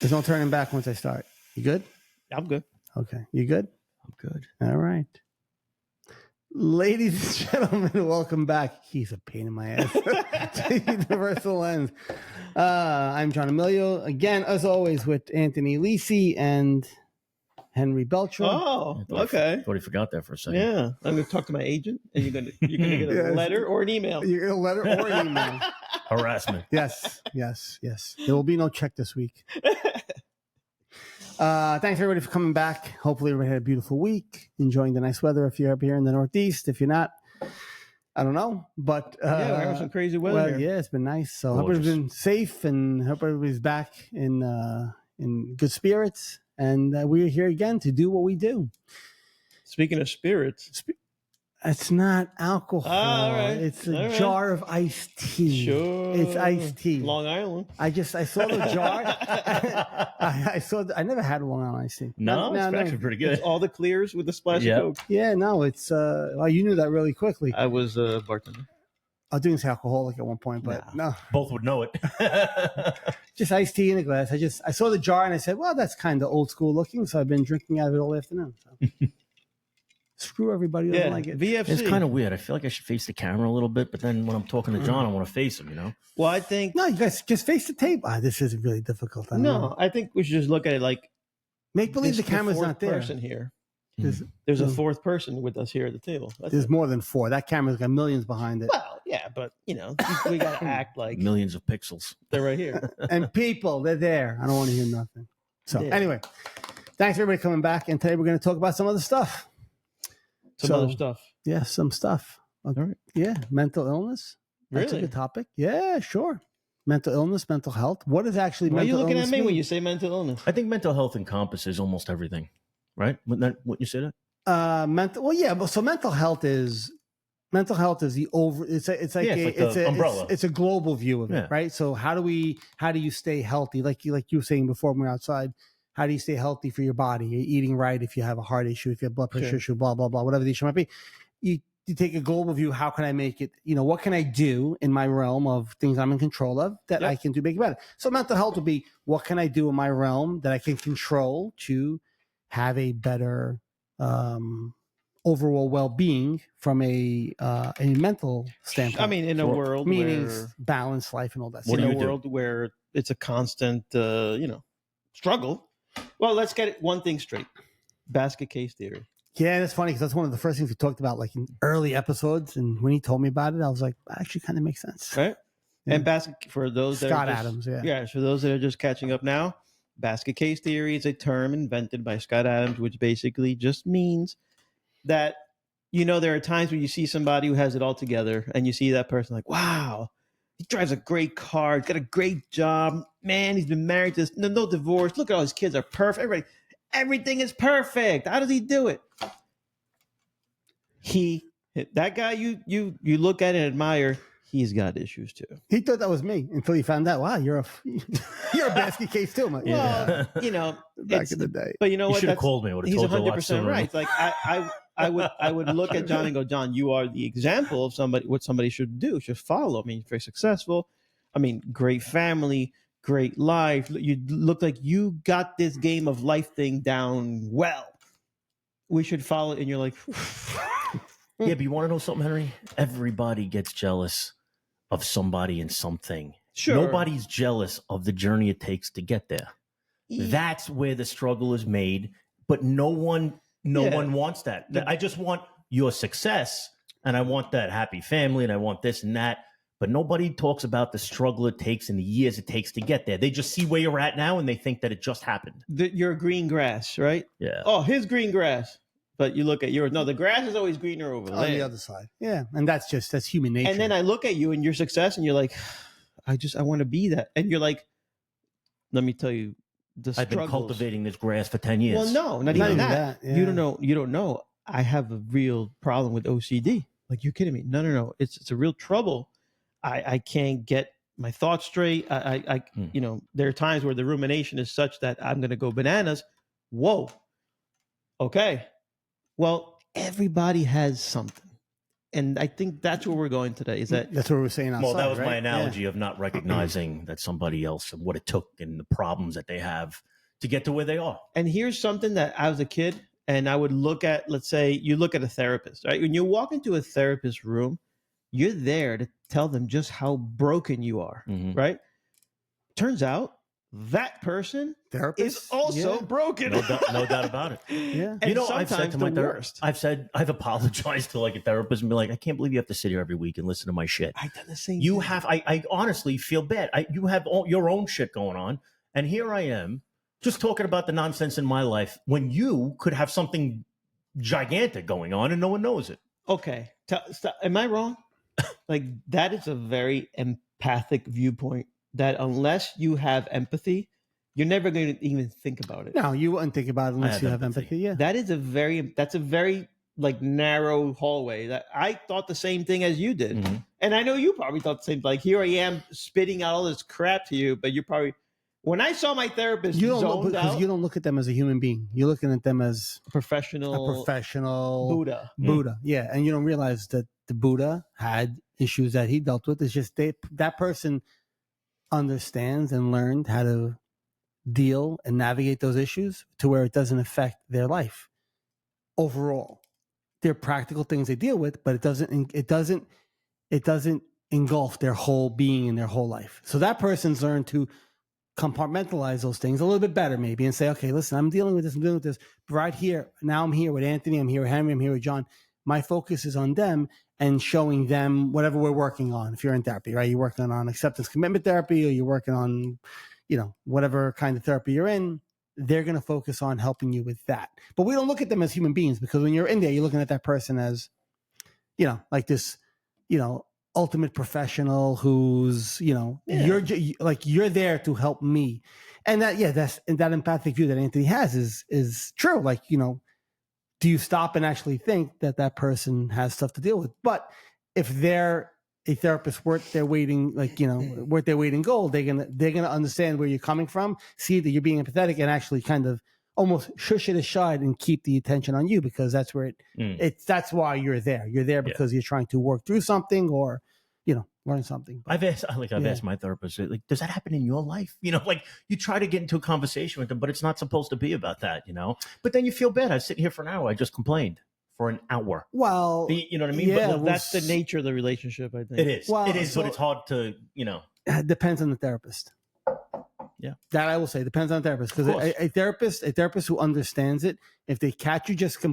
There's no turning back once I start. You good? I'm good. Okay. You good? I'm good. All right. Ladies and gentlemen, welcome back. He's a pain in my ass. To Universal Lens. I'm John Emilio. Again, as always, with Anthony Lisi and Henry Belcher. Oh, okay. Thought he forgot that for a second. Yeah, I'm going to talk to my agent, and you're going to get a letter or an email. You get a letter or an email. Harassment. Yes. There will be no check this week. Thanks everybody for coming back. Hopefully everybody had a beautiful week, enjoying the nice weather if you're up here in the Northeast. If you're not, I don't know, but we're having some crazy weather here. Yeah, it's been nice. So hope everybody's been safe and hope everybody's back in good spirits. And we're here again to do what we do. Speaking of spirits, it's not alcohol. All right. It's a jar of iced tea. Sure. It's iced tea. Long Island. I saw the jar. I never had Long Island iced tea. No, it's actually pretty good. It's all the clears with the splash of Coke. Yeah, no, it's you knew that really quickly. I was a bartender. I was doing this alcoholic at one point, but no. Both would know it. Just iced tea in a glass. I saw the jar and I said, well, that's kind of old school looking, so I've been drinking out of it all afternoon. So. Screw everybody who doesn't like it. VFC. It's kind of weird. I feel like I should face the camera a little bit, but then when I'm talking to John, I want to face him, you know? Well, I think... No, you guys just face the tape. This is really difficult. I think we should just look at it like... Make believe the camera's not there. Person here. There's a fourth person with us here at the table. There's more than four. That camera's got millions behind it. Well, yeah, but, we got to act like... Millions of pixels. They're right here. And people, they're there. I don't want to hear nothing. So, anyway, thanks everybody coming back. And today we're going to talk about some other stuff. Other stuff. Yeah, some stuff. All right. Yeah, mental illness. That's a good topic. Yeah, sure. Mental illness, mental health. What is actually mental illness? Why are you looking at me when you say mental illness? I think mental health encompasses almost everything, right? Wouldn't you say that? So mental health is the over. It's an umbrella. It's a global view of it, right? So how do you stay healthy? Like you were saying before when we were outside. How do you stay healthy for your body? You're eating right. If you have a heart issue, if you have blood pressure issue, blah, blah, blah, whatever the issue might be. You take a global view. How can I make it, what can I do in my realm of things I'm in control of that I can do make it better? So mental health would be, what can I do in my realm that I can control to have a better overall well-being from a mental standpoint? I mean, in a world meanings, balanced life and all that stuff. In a world where it's a constant, struggle. Well, let's get one thing straight. Basket case theory. Yeah, that's funny because that's one of the first things we talked about like in early episodes. And when he told me about it, I was like, that actually kind of makes sense. Right? Yeah. And for those that Scott Adams, for those that are just catching up now, basket case theory is a term invented by Scott Adams, which basically just means that, there are times when you see somebody who has it all together and you see that person like, wow, he drives a great car. He's got a great job. Man, he's been married to this. No divorce. Look at all his kids are perfect. Everything is perfect. How does he do it? That guy you look at and admire, he's got issues too. He thought that was me until he found out, wow, you're a basket case too. Like, well, back in the day. But you know what? You should have called me. I would have he's told you a lot 100% sooner. right. It's like I would look at John and go, John, you are the example of what somebody should do, should follow. I mean, very successful. I mean, great family, great life. You look like you got this game of life thing down well. We should follow it. And you're like, yeah, but you want to know something, Henry? Everybody gets jealous of somebody and something. Sure. Nobody's jealous of the journey it takes to get there. Yeah. That's where the struggle is made. But no one wants that. I just want your success, and I want that happy family, and I want this and that. But nobody talks about the struggle it takes and the years it takes to get there. They just see where you're at now, and they think that it just happened. Your green grass, right? Yeah. Oh, his green grass. But you look at yours. No, the grass is always greener over there. On the other side. Yeah. And that's human nature. And then I look at you and your success, and you're like, I want to be that. And you're like, let me tell you, I've been cultivating this grass for 10 years. Well, no, not even that. Yeah. You don't know. I have a real problem with OCD. Like, you're kidding me. No. It's a real trouble. I can't get my thoughts straight. There are times where the rumination is such that I'm going to go bananas. Whoa. Okay. Well, everybody has something. And I think that's where we're going today. Is that that's what we're saying outside? Well, that was right? my analogy of not recognizing that somebody else and what it took and the problems that they have to get to where they are. And here's something that I was a kid and I would look at, let's say you look at a therapist, right? When you walk into a therapist's room, you're there to tell them just how broken you are, right? Turns out that person is also broken. No doubt about it. Yeah. And I've said to my therapist, I've apologized to like a therapist and be like, I can't believe you have to sit here every week and listen to my shit. I've done the same You thing. have, I honestly feel bad. You have your own shit going on. And here I am just talking about the nonsense in my life when you could have something gigantic going on and no one knows it. Okay. Am I wrong? Like that is a very empathic viewpoint that unless you have empathy, you're never going to even think about it. No, you wouldn't think about it unless you have empathy. Yeah. That's a very like narrow hallway that I thought the same thing as you did. Mm-hmm. And I know you probably thought the same, like here I am spitting out all this crap to you, but you probably, when I saw my therapist, you don't look at them as a human being. You're looking at them as a professional Buddha. Yeah. And you don't realize that the Buddha had issues that he dealt with. It's just that person understands and learned how to deal and navigate those issues to where it doesn't affect their life overall. They're practical things they deal with, but it doesn't engulf their whole being and their whole life. So that person's learned to compartmentalize those things a little bit better maybe and say, okay, listen, I'm dealing with this. But right here, now I'm here with Anthony, I'm here with Henry, I'm here with John. My focus is on them and showing them whatever we're working on. If you're in therapy, right? You're working on acceptance commitment therapy, or you're working on, whatever kind of therapy you're in, they're going to focus on helping you with that. But we don't look at them as human beings, because when you're in there, you're looking at that person as, like this, ultimate professional who's, you're there to help me. And that empathic view that Anthony has is true. Like, do you stop and actually think that person has stuff to deal with? But if they're a therapist worth their weight in gold, they're gonna understand where you're coming from, see that you're being empathetic, and actually kind of almost shush it aside and keep the attention on you, because that's where that's why you're there. You're there because you're trying to work through something or learn something. I've asked my therapist, like, does that happen in your life? You try to get into a conversation with them, but it's not supposed to be about that, But then you feel bad. I was sitting here for an hour. I just complained for an hour. Well, you know what I mean? Yeah, but that's the nature of the relationship, I think. It is. Well, it is, but it's hard to, It depends on the therapist. Yeah. That I will say depends on the therapist, because a therapist who understands it, if they catch you just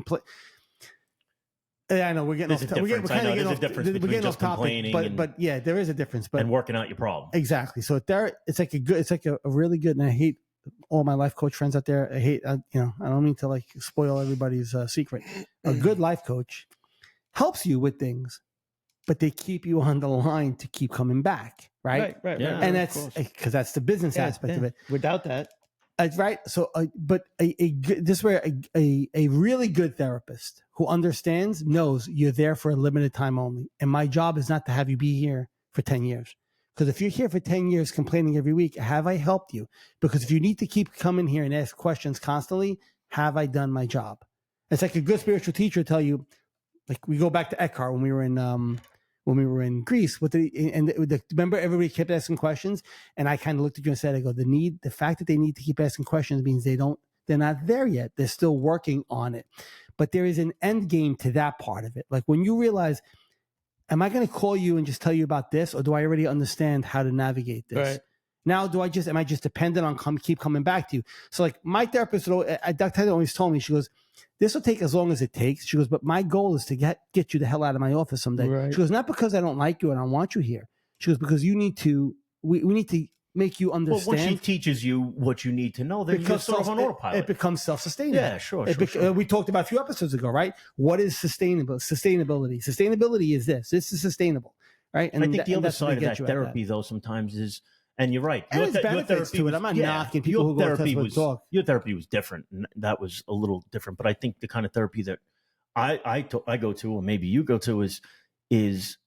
I know we're getting off topic, but yeah, there is a difference. But and working out your problem. Exactly. So it's like a really good, and I hate all my life coach friends out there. I don't mean to like spoil everybody's secret. A good life coach helps you with things, but they keep you on the line to keep coming back. Right. Yeah, and that's because that's the business aspect of it. Without that. Right. So, but this where a really good therapist who understands knows you're there for a limited time only. And my job is not to have you be here for 10 years. Because if you're here for 10 years complaining every week, have I helped you? Because if you need to keep coming here and ask questions constantly, have I done my job? It's like a good spiritual teacher tell you, like we go back to Eckhart when we were in Greece, remember everybody kept asking questions, and I kind of looked at you and said, the fact that they need to keep asking questions means they're not there yet. They're still working on it. But there is an end game to that part of it. Like when you realize, am I going to call you and just tell you about this, or do I already understand how to navigate this? Right. Now, am I just dependent on keep coming back to you? So like my therapist, Dr. always told me, she goes, this will take as long as it takes. She goes, but my goal is to get you the hell out of my office someday. Right. She goes, not because I don't like you and I don't want you here. She goes, because we need to make you understand. Well, when she teaches you what you need to know, then you're sort of on autopilot. It becomes self-sustaining. Yeah, sure. We talked about a few episodes ago, right? What is sustainability? Sustainability is this. This is sustainable, right? And I think the other side of that therapy, though, sometimes is, and you're right. And there's benefits to it. I'm not knocking people who go to talk. Your therapy was different, and that was a little different. But I think the kind of therapy that I go to, or maybe you go to, is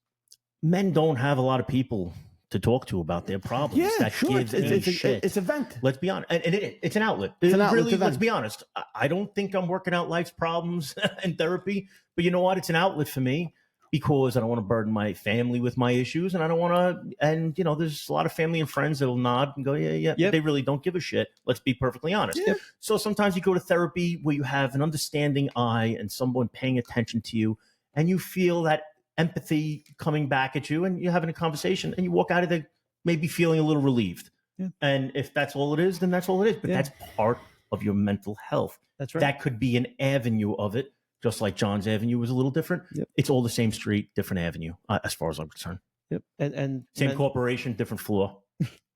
men don't have a lot of people to talk to about their problems. Yeah, that sure. It's a vent. Let's be honest. And it's an outlet. Let's be honest. I don't think I'm working out life's problems in therapy, but you know what? It's an outlet for me. because I don't want to burden my family with my issues, and I don't want to. And there's a lot of family and friends that will nod and go, yeah. But they really don't give a shit. Let's be perfectly honest. Yep. So sometimes you go to therapy where you have an understanding eye and someone paying attention to you, and you feel that empathy coming back at you, and you're having a conversation, and you walk out of there maybe feeling a little relieved. Yeah. And if that's all it is, then that's all it is. But that's part of your mental health. That's right. That could be an avenue of it. Just like John's avenue was a little different. Yep. It's all the same street, different avenue, as far as I'm concerned. Yep. And same corporation, different floor.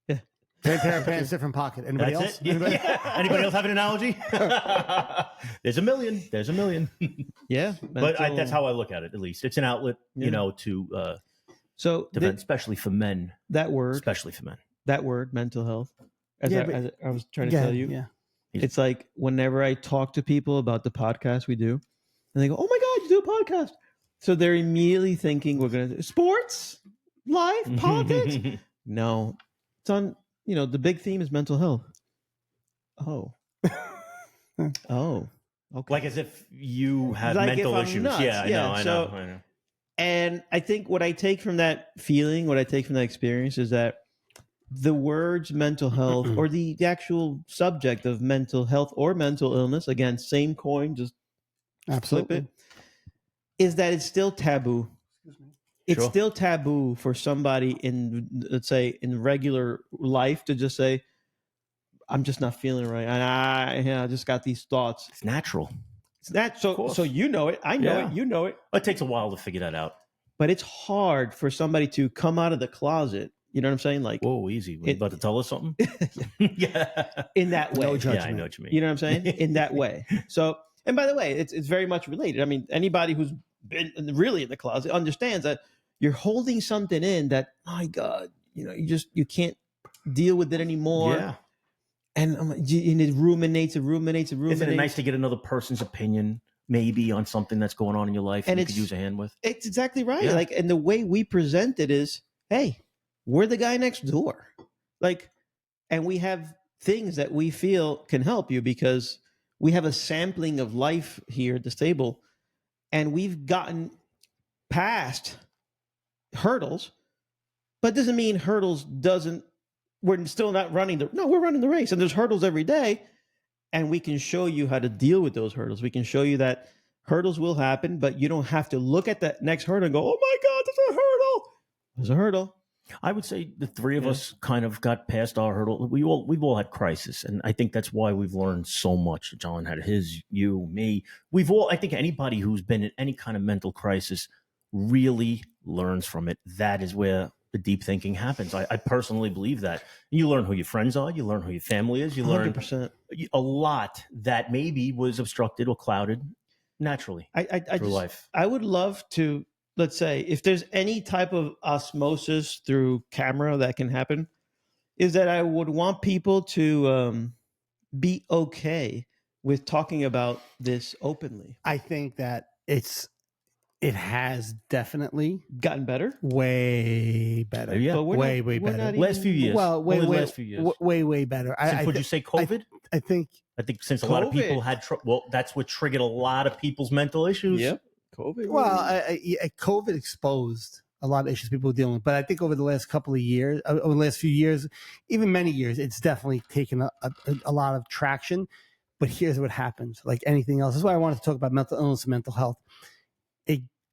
Yeah. Same pair of pants, different pocket. Anybody That's else? Anybody else have an analogy? There's a million. Yeah. But that's how I look at it, at least. It's an outlet, to defend, especially for men. That word. Especially for men. That word, mental health, as I was trying to tell you. Yeah. It's like whenever I talk to people about the podcast we do, and they go, "Oh my God, you do a podcast!" So they're immediately thinking we're going to do sports, life, politics. No, it's on. The big theme is mental health. Oh, okay. Like as if you have Like mental if I'm issues. nuts. Yeah, I know. And I think what I take from that feeling, what I take from that experience, is that the words mental health or the actual subject of mental health or mental illness, again, same coin, just flip it, is that it's still taboo. It's still taboo for somebody in, let's say, in regular life to just say, I'm just not feeling right. And I just got these thoughts. It's natural. It's that. So you know it. I know it. You know it. It takes a while to figure that out. But it's hard for somebody to come out of the closet. You know what I'm saying? Like, whoa, easy. You about to tell us something? Yeah. In that way. No judgment. Yeah, I know what you mean. You know what I'm saying? In that way. So, and by the way, it's very much related. I mean, anybody who's been really in the closet understands that you're holding something in that, my God, you can't deal with it anymore. Yeah. And it ruminates. Isn't it nice to get another person's opinion, maybe, on something that's going on in your life and you could use a hand with? It's exactly right. Yeah. Like, and the way we present it is, hey, we're the guy next door. Like, and we have things that we feel can help you because we have a sampling of life here at this table, and we've gotten past hurdles, but doesn't mean we're still not running we're running the race, and there's hurdles every day, and we can show you how to deal with those hurdles. We can show you that hurdles will happen, but you don't have to look at that next hurdle and go, oh my God, there's a hurdle. There's a hurdle. I would say the three of us kind of got past our hurdle. We've all had crisis, and I think that's why we've learned so much. John had his, you, me. I think anybody who's been in any kind of mental crisis really learns from it. That is where the deep thinking happens. I personally believe that. You learn who your friends are. You learn who your family is. You learn 100%. a lot that maybe was obstructed or clouded naturally through life. I would love to, let's say, if there's any type of osmosis through camera that can happen, is that I would want people to be okay with talking about this openly. I think that it has definitely gotten better, way better. Yeah, but way better. Last few years. Well, last few years. Way better. Would you say COVID? I think since a lot of people had that's what triggered a lot of people's mental issues. Yep. COVID. Well, COVID exposed a lot of issues people were dealing with, but I think over the last couple of years, over the last few years, even many years, it's definitely taken a lot of traction. But here's what happens: like anything else, that's why I wanted to talk about mental illness and mental health.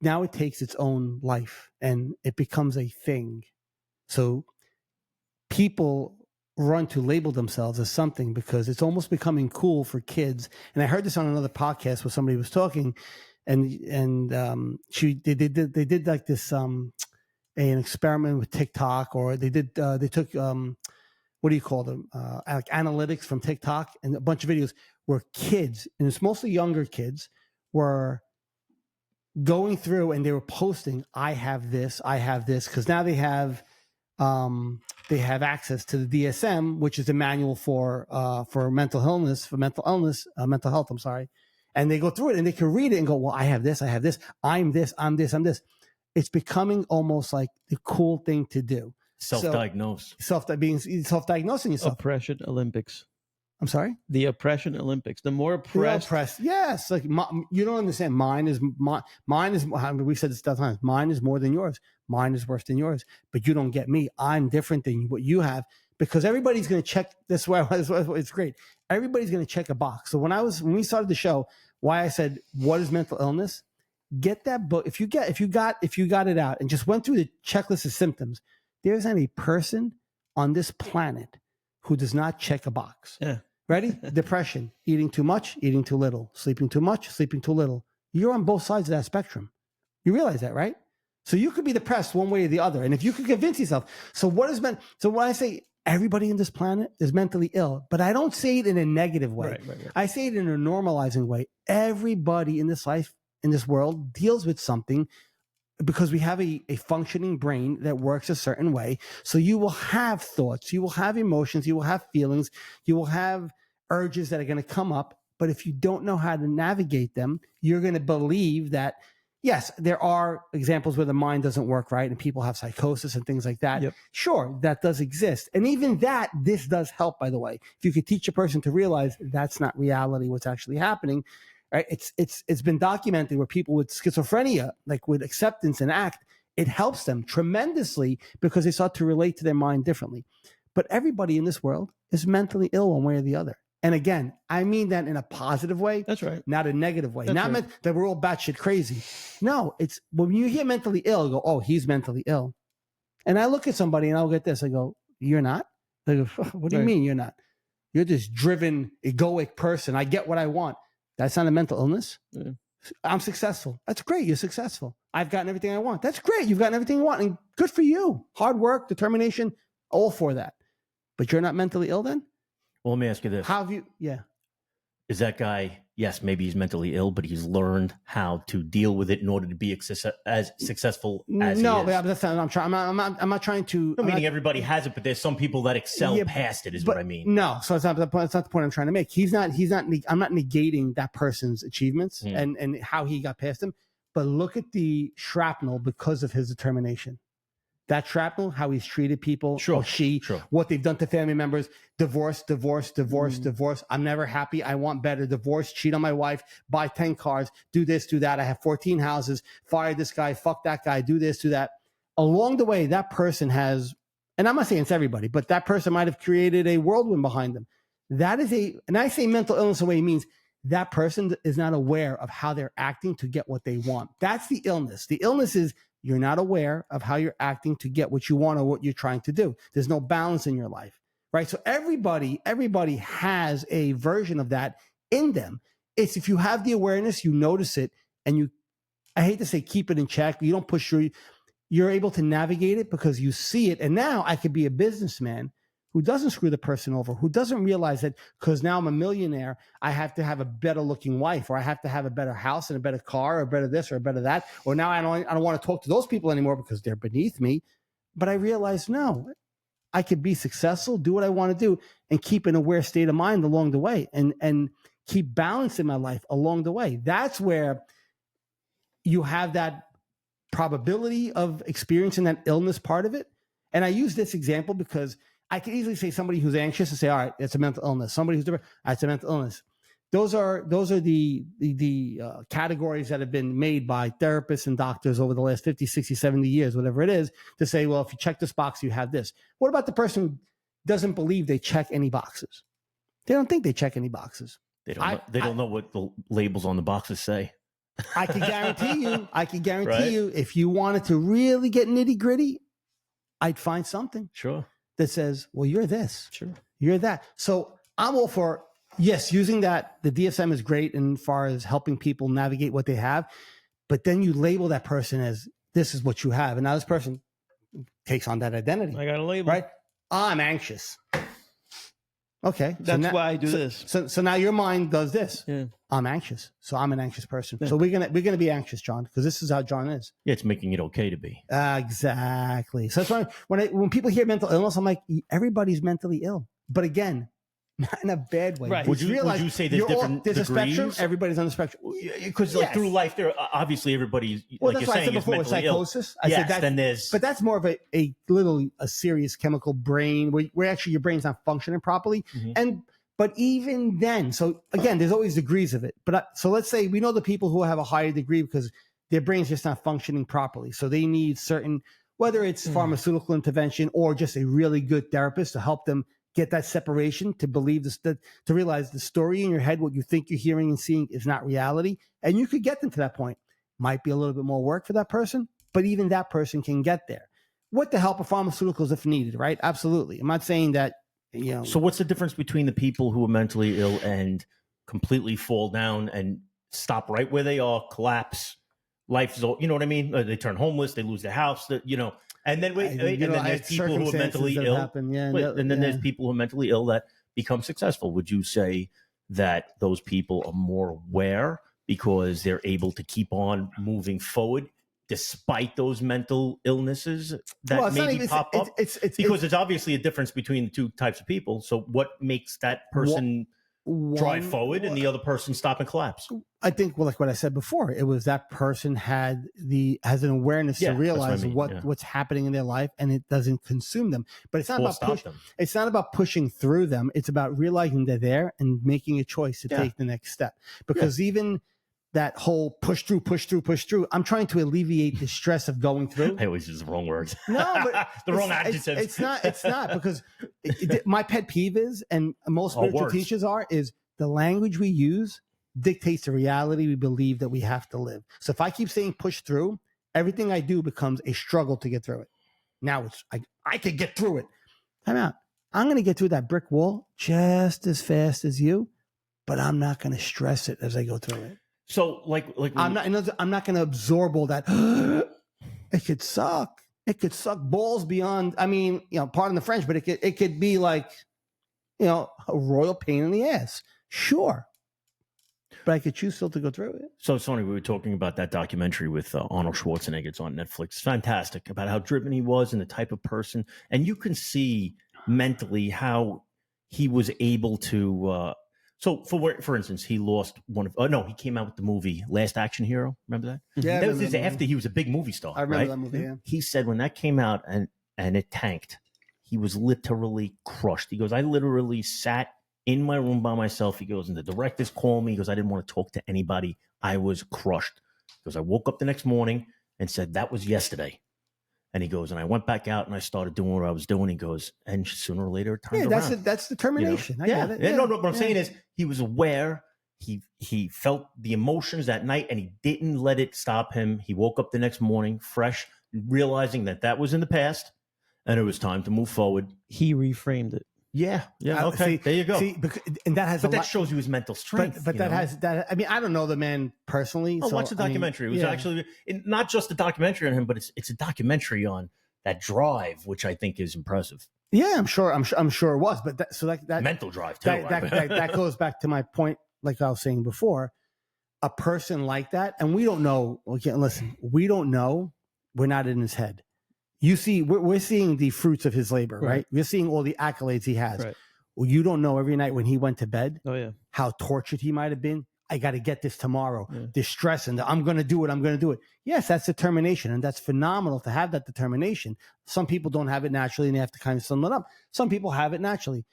Now it takes its own life and it becomes a thing. So people run to label themselves as something because it's almost becoming cool for kids. And I heard this on another podcast where somebody was talking, and they did like this an experiment with TikTok, or they took what do you call them, like analytics from TikTok, and a bunch of videos where kids, and it's mostly younger kids, were going through and they were posting, I have this, because now they have access to the DSM, which is a manual for mental health. I'm sorry. And they go through it and they can read it and go, well, I have this, I'm this. It's becoming almost like the cool thing to do. Self-diagnosing yourself. Oppression Olympics. I'm sorry? The oppression Olympics. The more oppressed. Yes. Like you don't understand. Mine is, we've said this 1,000 times. Mine is more than yours. Mine is worse than yours. But you don't get me. I'm different than what you have, because everybody's going to check this way. It's great. Everybody's going to check a box. So when we started the show, why I said, what is mental illness? Get that book. If you got it out and just went through the checklist of symptoms, there isn't a person on this planet who does not check a box. Yeah. Ready? Depression, eating too much, eating too little, sleeping too much, sleeping too little. You're on both sides of that spectrum. You realize that, right? So you could be depressed one way or the other. And if you could convince yourself, so when I say everybody in this planet is mentally ill, but I don't say it in a negative way. Right. I say it in a normalizing way. Everybody in this life, in this world, deals with something, because we have a functioning brain that works a certain way. So you will have thoughts, you will have emotions, you will have feelings, you will have urges that are going to come up. But if you don't know how to navigate them, you're going to believe that, yes, there are examples where the mind doesn't work right and people have psychosis and things like that. Yep. Sure, that does exist. And even that, this does help, by the way. If you could teach a person to realize that's not reality, what's actually happening. Right? It's been documented where people with schizophrenia, like with acceptance and ACT, it helps them tremendously because they start to relate to their mind differently. But everybody in this world is mentally ill one way or the other. And again, I mean that in a positive way. That's right. Not a negative way. That's Not right. meant that we're all batshit crazy. No, it's when you hear mentally ill, you go, oh, he's mentally ill. And I look at somebody and I'll get this. I go, you're not? They go, what do you mean you're not? You're this driven, egoic person. I get what I want. That's not a mental illness. Yeah. I'm successful. That's great. You're successful. I've gotten everything I want. That's great. You've gotten everything you want. And good for you. Hard work, determination, all for that. But you're not mentally ill then? Well, let me ask you this. How have you, yeah. Is that guy, yes, maybe he's mentally ill, but he's learned how to deal with it in order to be as successful as he is? No, but that's not, I'm not trying to. No, meaning everybody has it, but there's some people that excel past it, is what I mean. No, so it's not the point I'm trying to make. I'm not negating that person's achievements and how he got past them, but look at the shrapnel because of his determination. That shrapnel, how he's treated people, what they've done to family members, divorce. I'm never happy. I want better. Divorce, cheat on my wife, buy 10 cars, do this, do that. I have 14 houses, fire this guy, fuck that guy, do this, do that. Along the way, that person has, and I'm not saying it's everybody, but that person might have created a whirlwind behind them. That is and I say mental illness the way it means that person is not aware of how they're acting to get what they want. That's the illness. The illness is you're not aware of how you're acting to get what you want or what you're trying to do. There's no balance in your life, right? So everybody has a version of that in them. It's if you have the awareness, you notice it, and I hate to say keep it in check. You don't push through. You're able to navigate it because you see it. And now I could be a businessman who doesn't screw the person over, who doesn't realize that because now I'm a millionaire, I have to have a better looking wife, or I have to have a better house and a better car, or better this or better that. Or now I don't want to talk to those people anymore because they're beneath me. But I realize, no, I could be successful, do what I want to do, and keep an aware state of mind along the way and keep balance in my life along the way. That's where you have that probability of experiencing that illness part of it. And I use this example because I can easily say somebody who's anxious and say, all right, it's a mental illness. Somebody who's different, it's a mental illness. Those are the categories that have been made by therapists and doctors over the last 50, 60, 70 years, whatever it is, to say, well, if you check this box, you have this. What about the person who doesn't believe they check any boxes? They don't think they check any boxes. They don't know what the labels on the boxes say. I can guarantee you, if you wanted to really get nitty gritty, I'd find something. Sure. That says, well, you're this. Sure. You're that. So I'm all for, yes, using that. The DSM is great in far as helping people navigate what they have. But then you label that person as, this is what you have. And now this person takes on that identity. I got a label. Right? I'm anxious. Okay. That's why I do this. So now your mind does this. Yeah. I'm anxious. So I'm an anxious person. Yeah. So we're gonna be anxious, John, because this is how John is. Yeah, it's making it okay to be. Exactly. So that's why when people hear mental illness, I'm like, everybody's mentally ill. But again, not in a bad way. Right. Would you say there's different there's degrees? a spectrum. Everybody's on the spectrum. Because like through life, there obviously everybody's well, like that's you're saying I said before, is mentally psychosis. Ill. I said that, then there's. But that's more of a serious chemical brain where actually your brain's not functioning properly. Mm-hmm. And But even then, so again, there's always degrees of it. But so let's say we know the people who have a higher degree because their brain's just not functioning properly. So they need certain, whether it's pharmaceutical intervention or just a really good therapist to help them get that separation, to believe this, to realize the story in your head, what you think you're hearing and seeing is not reality. And you could get them to that point. Might be a little bit more work for that person, but even that person can get there with the help of pharmaceuticals if needed, right? Absolutely. I'm not saying that, you know. So what's the difference between the people who are mentally ill and completely fall down and stop right where they are, collapse, life is all, you know what I mean? They turn homeless, they lose their house, you know. And then and then there's people who are mentally ill. And then there's people who are mentally ill that become successful. Would you say that those people are more aware because they're able to keep on moving forward despite those mental illnesses that maybe pop up? Because there's obviously a difference between the two types of people. So what makes that person drive forward and the other person stop and collapse? I think, well, like what I said before, it was that person has an awareness to realize what's happening in their life, and it doesn't consume them. But it's not it's not about pushing through them. It's about realizing they're there and making a choice to take the next step. Because even that whole push through, I'm trying to alleviate the stress of going through. I always use the wrong words. No, but the wrong adjectives. It's not because my pet peeve is, and most spiritual teachers is the language we use dictates the reality we believe that we have to live. So if I keep saying push through, everything I do becomes a struggle to get through it. Now it's I could get through it. Time out. I'm going to get through that brick wall just as fast as you, but I'm not going to stress it as I go through it. So like I'm not going to absorb all that. It could suck. It could suck balls beyond. I mean, you know, pardon the French, but it could be like, you know, a royal pain in the ass. Sure, but I could choose still to go through it. So, Sonny, we were talking about that documentary with Arnold Schwarzenegger. It's on Netflix. It's fantastic about how driven he was and the type of person, and you can see mentally how he was able to. So, for instance, he lost one of. He came out with the movie Last Action Hero. Remember that? Yeah, that was after he was a big movie star. I remember that movie. Yeah. He said when that came out and it tanked, he was literally crushed. He goes, I literally sat in my room by myself. He goes, and the directors called me. He goes, I didn't want to talk to anybody. I was crushed. He goes, I woke up the next morning and said, that was yesterday. And he goes, and I went back out and I started doing what I was doing. He goes, and sooner or later it turned around. That's determination. You know? I get it. No, what I'm saying is he was aware. He felt the emotions that night and he didn't let it stop him. He woke up the next morning fresh, realizing that was in the past and it was time to move forward. He reframed it. Yeah. Okay. There you go. And that shows you his mental strength. But that. I mean, I don't know the man personally. Oh, watch the documentary. It was actually not just a documentary on him, but it's a documentary on that drive, which I think is impressive. Yeah, I'm sure it was. But that mental drive too. That goes back to my point, like I was saying before. A person like that, and we don't know. Okay, listen, we don't know. We're not in his head. You see, we're seeing the fruits of his labor, right? We're seeing all the accolades he has. Right. Well, you don't know every night when he went to bed how tortured he might have been. I got to get this tomorrow. Yeah. The stress and I'm going to do it. Yes, that's determination, and that's phenomenal to have that determination. Some people don't have it naturally, and they have to kind of sum it up. Some people have it naturally.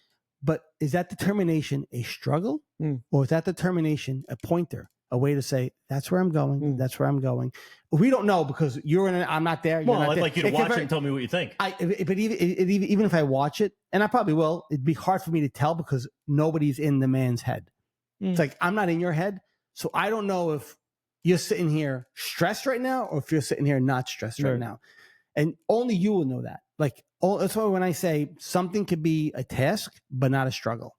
But is that determination a struggle, or is that determination a pointer? A way to say, that's where I'm going. That's where I'm going. We don't know because I'm not there. Well, I'd like you to watch it and tell me what you think. But even if I watch it, and I probably will, it'd be hard for me to tell because nobody's in the man's head. It's like, I'm not in your head. So I don't know if you're sitting here stressed right now or if you're sitting here not stressed right now. And only you will know that. Like, that's why when I say something could be a task, but not a struggle.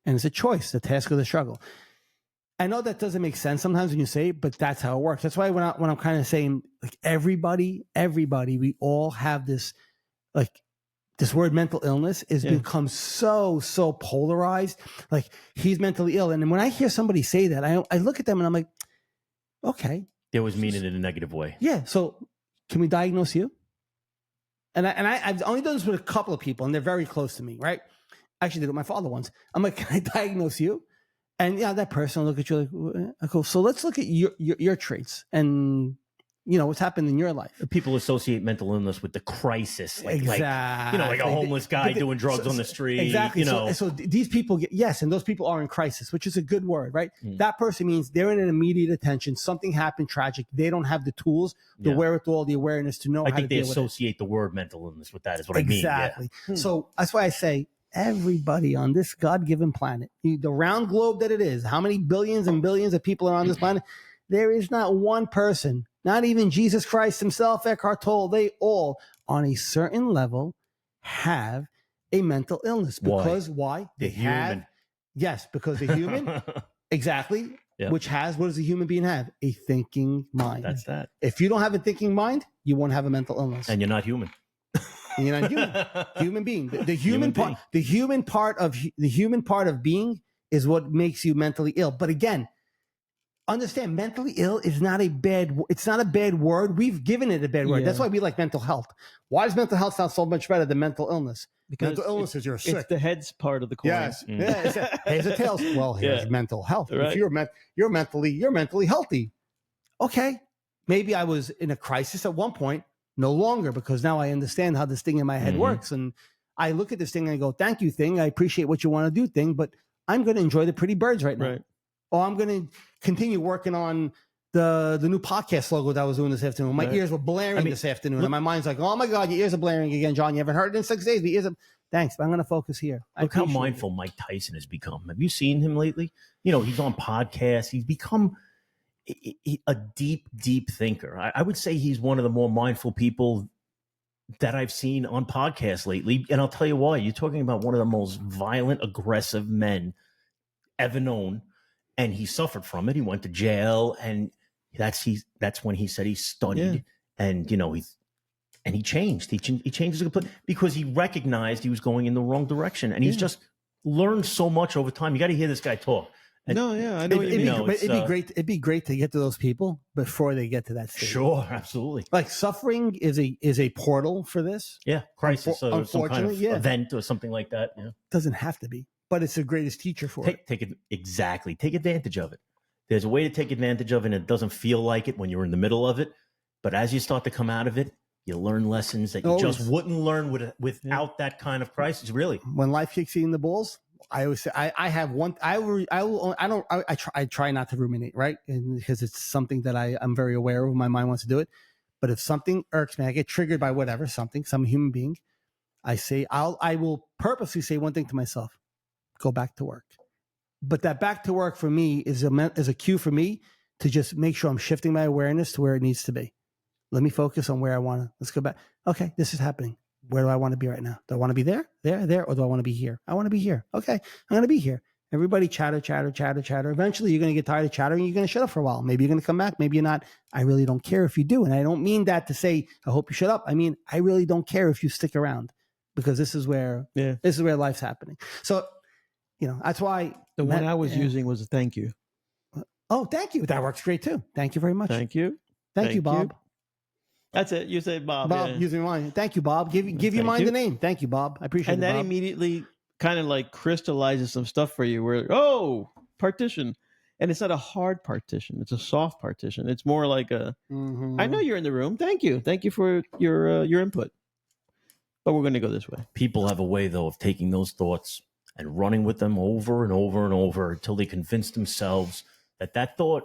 And it's a choice, the task or the struggle. I know that doesn't make sense sometimes when you say it, but that's how it works. That's why when I'm kind of saying, like, everybody, we all have this, like, this word mental illness has become so polarized. Like, he's mentally ill. And then when I hear somebody say that, I look at them and I'm like, okay. They always mean it in a negative way. Yeah. So can we diagnose you? And I've only done this with a couple of people, and they're very close to me, right? I actually did it with my father once. I'm like, can I diagnose you? And that person will look at you like, I go, so let's look at your traits. And what's happened in your life. People associate mental illness with the crisis, exactly. like a homeless guy doing drugs on the street. Exactly. So these people and those people are in crisis, which is a good word, right? That person means they're in an immediate attention. Something happened tragic. They don't have the tools, the wherewithal, the awareness to know. I think they associate the word mental illness with that. Is what I mean. Exactly. Yeah. So that's why I say everybody on this God-given planet, the round globe that it is, how many billions and billions of people are on this planet? There is not one person. Not even Jesus Christ himself, Eckhart Tolle, they all, on a certain level, have a mental illness. Because why? They're human. Yes, because they're human. Exactly. Yep. Which has, what does a human being have? A thinking mind. That's that. If you don't have a thinking mind, you won't have a mental illness. And you're not human. And you're not human. Human being. The human part of being is what makes you mentally ill. But again, understand, mentally ill is not a bad word. We've given it a bad word. That's why we like mental health. Why does mental health sound so much better than mental illness? Because mental illness is you're sick. It's the head's part of the coin. Yes. Here's the tails. Well, here's mental health. Right. If you're mentally healthy. Okay. Maybe I was in a crisis at one point, no longer, because now I understand how this thing in my head works. And I look at this thing and I go, thank you, thing. I appreciate what you want to do, thing, but I'm going to enjoy the pretty birds right now. Right. Or I'm going to continue working on the new podcast logo that I was doing this afternoon. My ears were blaring this afternoon. And my mind's like, oh my God, your ears are blaring again, John. You haven't heard it in 6 days. But ears are... Thanks, but I'm going to focus here. Look how mindful Mike Tyson has become. Have you seen him lately? He's on podcasts. He's become a deep, deep thinker. I would say he's one of the more mindful people that I've seen on podcasts lately. And I'll tell you why. You're talking about one of the most violent, aggressive men ever known. And he suffered from it. He went to jail, and that's when he said he studied, and he changed. He changed because he recognized he was going in the wrong direction, and he's just learned so much over time. You got to hear this guy talk. And I know what you mean. It'd be great to get to those people before they get to that stage. Sure, absolutely. Like suffering is a portal for this. Yeah, crisis, or some kind of event or something like that. Yeah, doesn't have to be. But it's the greatest teacher for it. Take advantage of it. There's a way to take advantage of it, and it doesn't feel like it when you're in the middle of it. But as you start to come out of it, you learn lessons that you just wouldn't learn without that kind of crisis. Really, when life kicks you in the balls, I always say I have one. I try not to ruminate, right? Because it's something that I'm very aware of. My mind wants to do it, but if something irks me, I get triggered by whatever some human being. I will purposely say one thing to myself. Go back to work. But that back to work for me is a cue for me to just make sure I'm shifting my awareness to where it needs to be. Let me focus on where I want to. Let's go back. Okay, this is happening. Where do I want to be right now? Do I want to be there, or do I want to be here? I want to be here. Okay, I'm going to be here. Everybody chatter. Eventually, you're going to get tired of chattering. You're going to shut up for a while. Maybe you're going to come back. Maybe you're not. I really don't care if you do. And I don't mean that to say, I hope you shut up. I mean, I really don't care if you stick around, because this is where life's happening. So, that's why the one I was using was a thank you. Oh, thank you. That works great too. Thank you very much. Thank you. Thank you, Bob. That's it. You say Bob. Bob, using mine. Thank you, Bob. Give your mind the name. Thank you, Bob. I appreciate it. And that immediately kind of like crystallizes some stuff for you where, partition. And it's not a hard partition. It's a soft partition. It's more like I know you're in the room. Thank you. Thank you for your input. But we're going to go this way. People have a way, though, of taking those thoughts and running with them over and over and over until they convince themselves that thought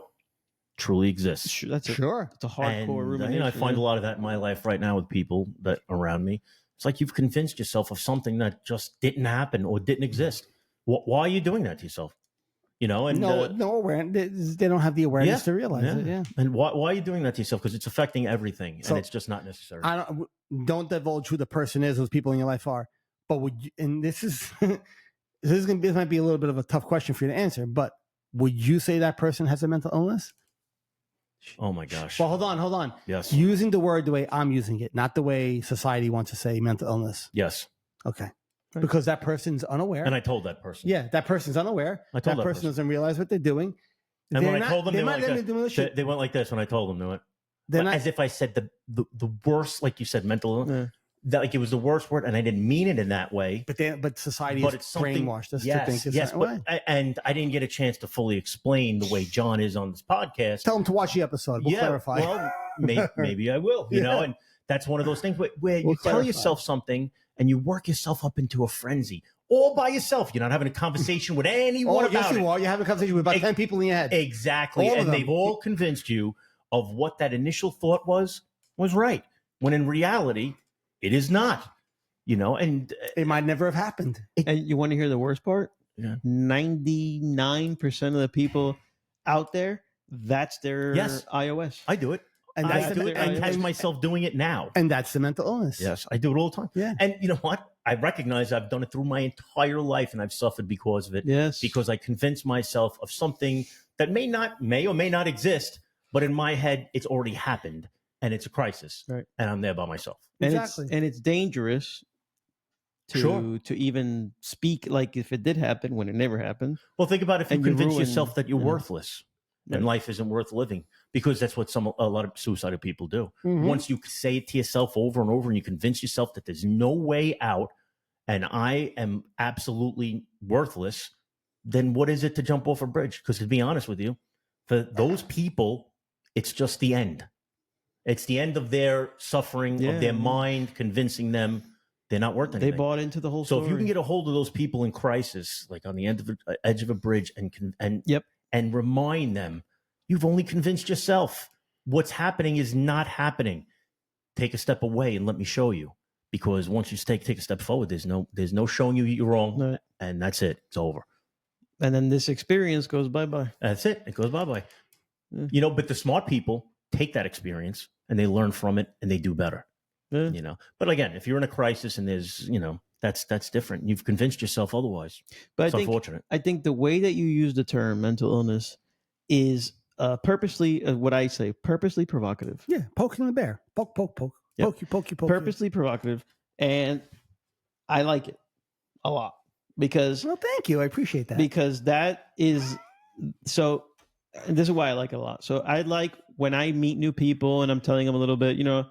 truly exists. That's sure. It's a hardcore rumination. I find a lot of that in my life right now with people that around me. It's like you've convinced yourself of something that just didn't happen or didn't exist. Why are you doing that to yourself? And no awareness. They don't have the awareness to realize it. Yeah. And why are you doing that to yourself? Because it's affecting everything, and it's just not necessary. Don't divulge who the person is. Those people in your life are. But would you, and this might be a little bit of a tough question for you to answer. But would you say that person has a mental illness? Oh my gosh. Well, hold on. Yes. Using the word the way I'm using it, not the way society wants to say mental illness. Yes. Okay. Right. Because that person's unaware. And I told that person. Yeah, that person's unaware. I told that person doesn't realize what they're doing. And when I told them, they went like this when I told them. They went as if I said the worst, like you said, mental illness. Yeah. That like it was the worst word, and I didn't mean it in that way. But society is brainwashed us to think it's that way. And I didn't get a chance to fully explain the way John is on this podcast. Tell him to watch the episode. We'll clarify. maybe I will, you know, and that's one of those things where you tell yourself something and you work yourself up into a frenzy all by yourself. You're not having a conversation with anyone about yes, it. You are. You're having a conversation with about 10 people in your head. Exactly. And they've all convinced you of what that initial thought was right. When in reality, it is not, you know, and it might never have happened. And you want to hear the worst part? Yeah. 99% of the people out there, that's their iOS. I do it. And I catch myself doing it now. And that's the mental illness. Yes, I do it all the time. Yeah. And you know what? I recognize I've done it through my entire life and I've suffered because of it. Yes. Because I convinced myself of something that may or may not exist, but in my head, it's already happened and it's a crisis. Right. And I'm there by myself. And exactly. It's dangerous to even speak like if it did happen when it never happened. Well, think about if you convince yourself that you're worthless and life isn't worth living, because that's what a lot of suicidal people do. Mm-hmm. Once you say it to yourself over and over and you convince yourself that there's no way out and I am absolutely worthless, then what is it to jump off a bridge? Because to be honest with you, for those people, it's just the end. It's the end of their suffering, of their mind, convincing them they're not worth anything. They bought into the whole story. So if you can get a hold of those people in crisis, like on the edge of a bridge, and remind them, you've only convinced yourself. What's happening is not happening. Take a step away and let me show you. Because once you take a step forward, there's no showing you you're wrong, and that's it. It's over. And then this experience goes bye-bye. That's it. It goes bye-bye. Yeah. You know, but the smart people take that experience and they learn from it and they do better. Yeah. You know, but again, if you're in a crisis and there's, you know, that's different. You've convinced yourself otherwise. But it's unfortunate. I think the way that you use the term mental illness is purposely, what I say, purposely provocative. Yeah, poking the bear. Poke. Yep. Poke you. Purposely provocative. And I like it a lot because... Well, thank you. I appreciate that. Because that is... So, and this is why I like it a lot. So I like when I meet new people and I'm telling them a little bit, you know,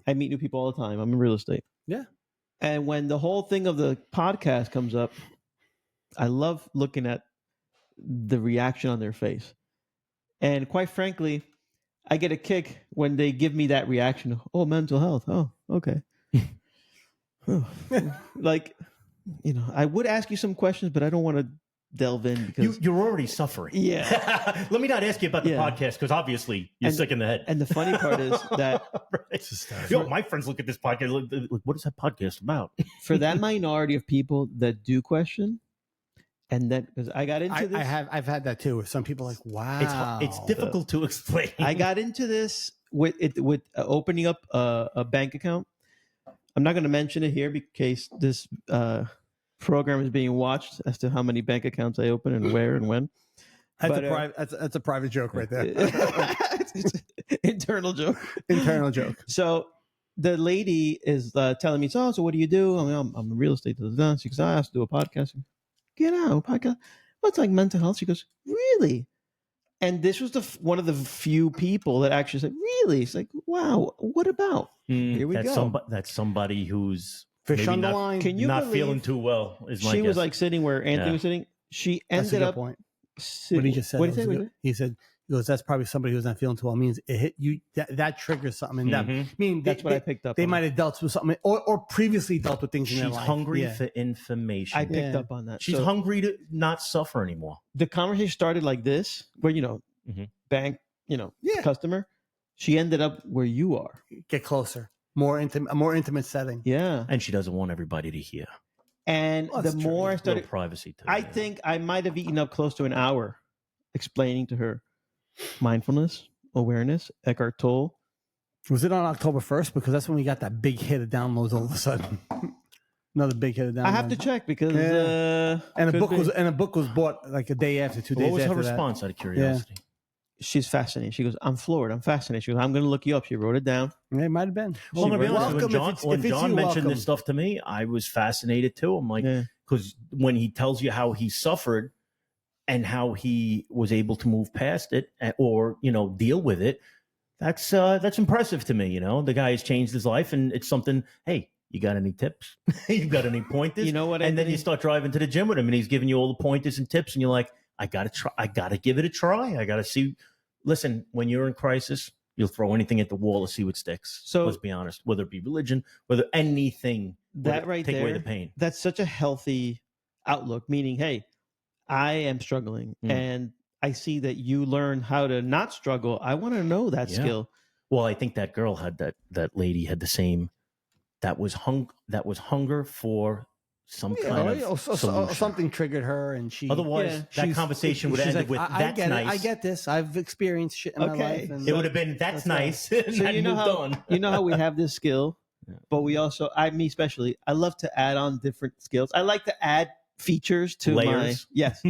I meet new people all the time. I'm in real estate. Yeah. And when the whole thing of the podcast comes up, I love looking at the reaction on their face. And quite frankly, I get a kick when they give me that reaction. Oh, mental health. Oh, okay. Like, you know, I would ask you some questions, but I don't want to delve in because you're already suffering. Yeah. Let me not ask you about the podcast because obviously you're sick in the head. And the funny part is that my friends look at this podcast. Like, what is that podcast about? For that minority of people that do question, and then because I got into this, I've had that too. Where some people are like, wow, it's difficult to explain. I got into this with opening up a bank account. I'm not going to mention it here because this program is being watched as to how many bank accounts I open and where and when. That's a private joke right there. It's internal joke. Internal joke. So the lady is telling me, so what do you do? I'm a real estate. She goes, I have to do a podcast. Get out, podcast. Well, it's like mental health. She goes, really? And this was one of the few people that actually said, really? It's like, wow, what about? Here we go. That's somebody who's fish on the line. Can you not believe feeling too well? Is my she guess. was like sitting where Anthony was sitting. She ended up. Point. What he just said. What did he say? He said, "He goes, that's probably somebody who's not feeling too well. Means it hit you. That triggers something in them. That's what I picked up. They might have dealt with something, or previously dealt with things in their life. She's hungry for information. I picked up on that. She's hungry to not suffer anymore. The conversation started like this, where bank, customer. She ended up where you are. Get closer, a more intimate setting. Yeah, and she doesn't want everybody to hear. And the more I started privacy too. I think I might have eaten up close to an hour explaining to her mindfulness, awareness, Eckhart Tolle. Was it on October 1st? Because that's when we got that big hit of downloads all of a sudden. Another big hit of downloads. I have to check because and a book was bought like a day after, 2 days after. What was her response out of curiosity? Yeah. She's fascinated. She goes, I'm floored. I'm fascinated. She goes, I'm going to look you up. She wrote it down. Yeah, it might have been. Well, I'm going to be honest. When John mentioned this stuff to me, I was fascinated too. I'm like, because when he tells you how he suffered and how he was able to move past it or, deal with it, that's impressive to me. The guy has changed his life and it's something, hey, you got any tips? You got any pointers? You know what? And then you start driving to the gym with him and he's giving you all the pointers and tips and you're like, I got to give it a try. I got to see. Listen, when you're in crisis, You'll throw anything at the wall to see what sticks. So let's be honest, whether it be religion, whether anything, that right take there, away the pain. That's such a healthy outlook, meaning, hey, I am struggling and I see that you learn how to not struggle. I want to know that skill. Well, I think that girl had that lady had the same, that was hunger for some kind of solution. Something triggered her, and she. Otherwise, that conversation would have ended with, "That's nice." I get this. I've experienced shit in my life. And it would have been, "That's nice." So you know how we have this skill, but we also, me especially, I love to add on different skills. I like to add features to layers. Yes,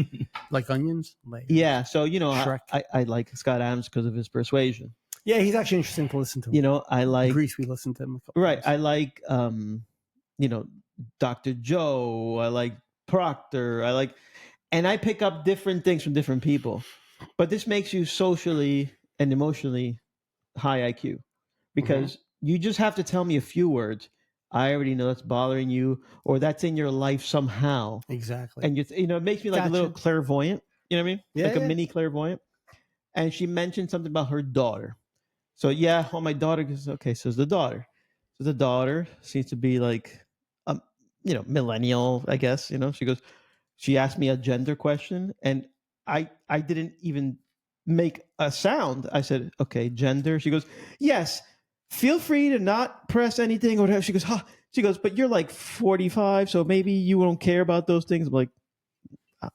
like onions. Layers. Yeah. So I like Scott Adams because of his persuasion. Yeah, he's actually interesting to listen to. You know, I like Greece. We listened to him. Right. I like Dr. Joe. I like Proctor. And I pick up different things from different people. But this makes you socially and emotionally high IQ because you just have to tell me a few words. I already know that's bothering you, or that's in your life somehow. Exactly. And it makes me like a little clairvoyant. You know what I mean? Yeah, a mini clairvoyant. And she mentioned something about her daughter. So my daughter goes, okay, so the daughter. So the daughter seems to be like millennial, I guess. She asked me a gender question and I didn't even make a sound. I said, okay, gender. She goes, yes, feel free to not press anything or whatever. She goes, huh. She goes, but you're like 45, so maybe you don't care about those things. I'm like,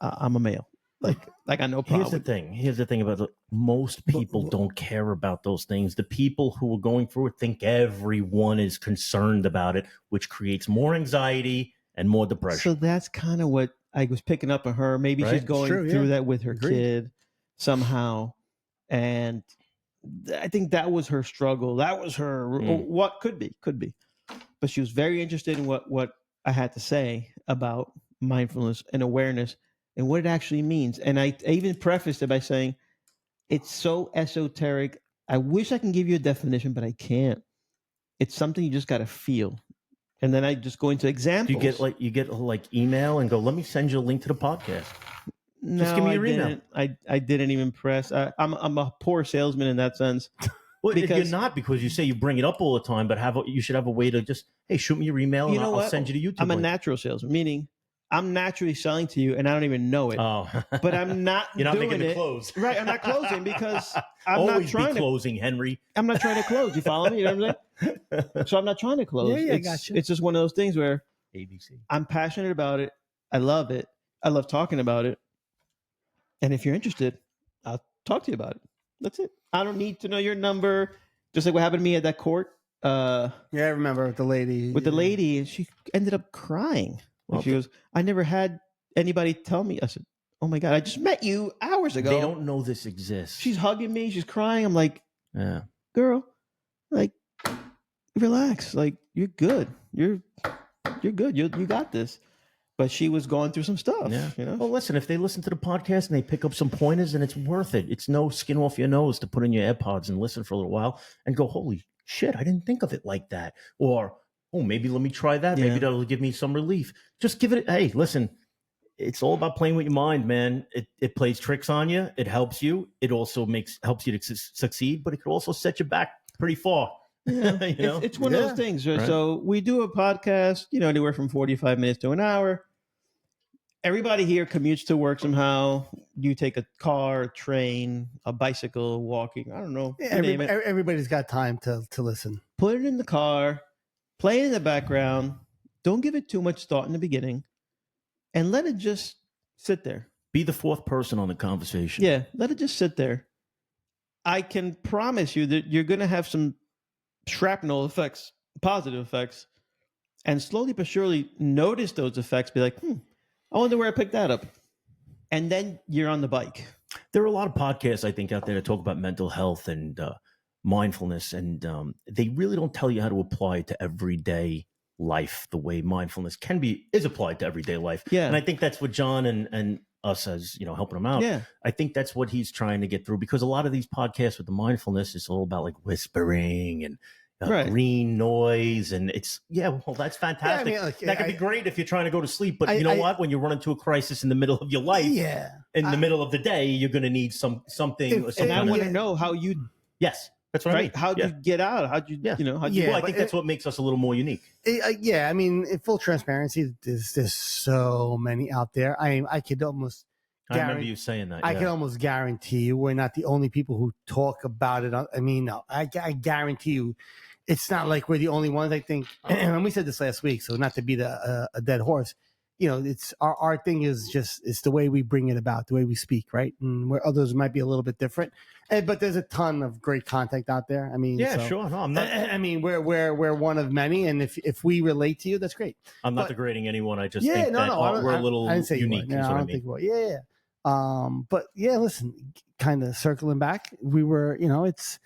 I'm a male. Like I got no problem. Here's the thing about most people don't care about those things. The people who are going through it think everyone is concerned about it, which creates more anxiety and more depression. So that's kind of what I was picking up on her. Maybe she's going through that with her kid somehow. And I think that was her struggle. That was her, what could be. But she was very interested in what I had to say about mindfulness and awareness and what it actually means. And I even prefaced it by saying, it's so esoteric. I wish I can give you a definition, but I can't. It's something you just got to feel. And then I just go into examples. You get email and go, let me send you a link to the podcast. No, just give me your email. I didn't even press. I'm a poor salesman in that sense. Well, you're not, because you say you bring it up all the time, but you should have a way to just, hey, shoot me your email and I'll send you to YouTube. I'm a natural salesman, meaning I'm naturally selling to you and I don't even know it. Oh, but I'm not. You're not doing making it. the close, right? I'm not closing because I'm always not trying be closing, Henry. I'm not trying to close. You follow me? You know what I'm saying? So I'm not trying to close. Yeah, I got you. It's just one of those things where ABC. I'm passionate about it. I love it. I love talking about it. And if you're interested, I'll talk to you about it. That's it. I don't need to know your number. Just like what happened to me at that court. I remember the lady. With the lady, and she ended up crying. Well, she goes, I never had anybody tell me. I said, oh my God, I just met you hours ago. They don't know this exists. She's hugging me. She's crying. I'm like, yeah, girl, like, relax. Like, you're good. You're good. You got this. But she was going through some stuff. Yeah. Well, listen, if they listen to the podcast and they pick up some pointers, then it's worth it. It's no skin off your nose to put in your AirPods and listen for a little while and go, holy shit, I didn't think of it like that. Or, oh, maybe let me try that. Yeah. Maybe that'll give me some relief. Just give it. Hey, listen, it's all about playing with your mind, man. It plays tricks on you. It helps you. It also helps you to succeed, but it could also set you back pretty far. Yeah. It's one of those things. Right? So we do a podcast, anywhere from 45 minutes to an hour. Everybody here commutes to work somehow. You take a car, a train, a bicycle, walking. I don't know. Yeah, everybody's got time to listen. Put it in the car, play it in the background. Don't give it too much thought in the beginning, and let it just sit there. Be the fourth person on the conversation. Yeah, let it just sit there. I can promise you that you're going to have some shrapnel effects, positive effects, and slowly but surely notice those effects. Be like, I wonder where I picked that up. And then you're on the bike. There are a lot of podcasts, I think, out there that talk about mental health and mindfulness, and they really don't tell you how to apply it to everyday life the way mindfulness is applied to everyday life. Yeah. And I think that's what John and us as, helping him out. Yeah. I think that's what he's trying to get through, because a lot of these podcasts with the mindfulness is all about like whispering and green noise, and that's fantastic. Yeah, that could be great if you're trying to go to sleep, but what? When you run into a crisis in the middle of your life, in the middle of the day, you're going to need something. And I want to know how you. Yes. That's what I mean. How'd you get out? How'd you, Well, I think that's what makes us a little more unique. I mean, in full transparency, there's so many out there. I could almost. I remember you saying that. I can almost guarantee you we're not the only people who talk about it. I mean, no, I guarantee you, it's not like we're the only ones. I think, and we said this last week, so not to beat a dead horse. It's our thing is just it's the way we bring it about, the way we speak, right? And where others might be a little bit different, but there's a ton of great content out there. I mean, sure. No, I'm not. I mean, we're one of many, and if we relate to you, that's great. I'm not degrading anyone. I just think that we're a little unique. I don't think we're. Yeah. But yeah, listen, kind of circling back, we were, it's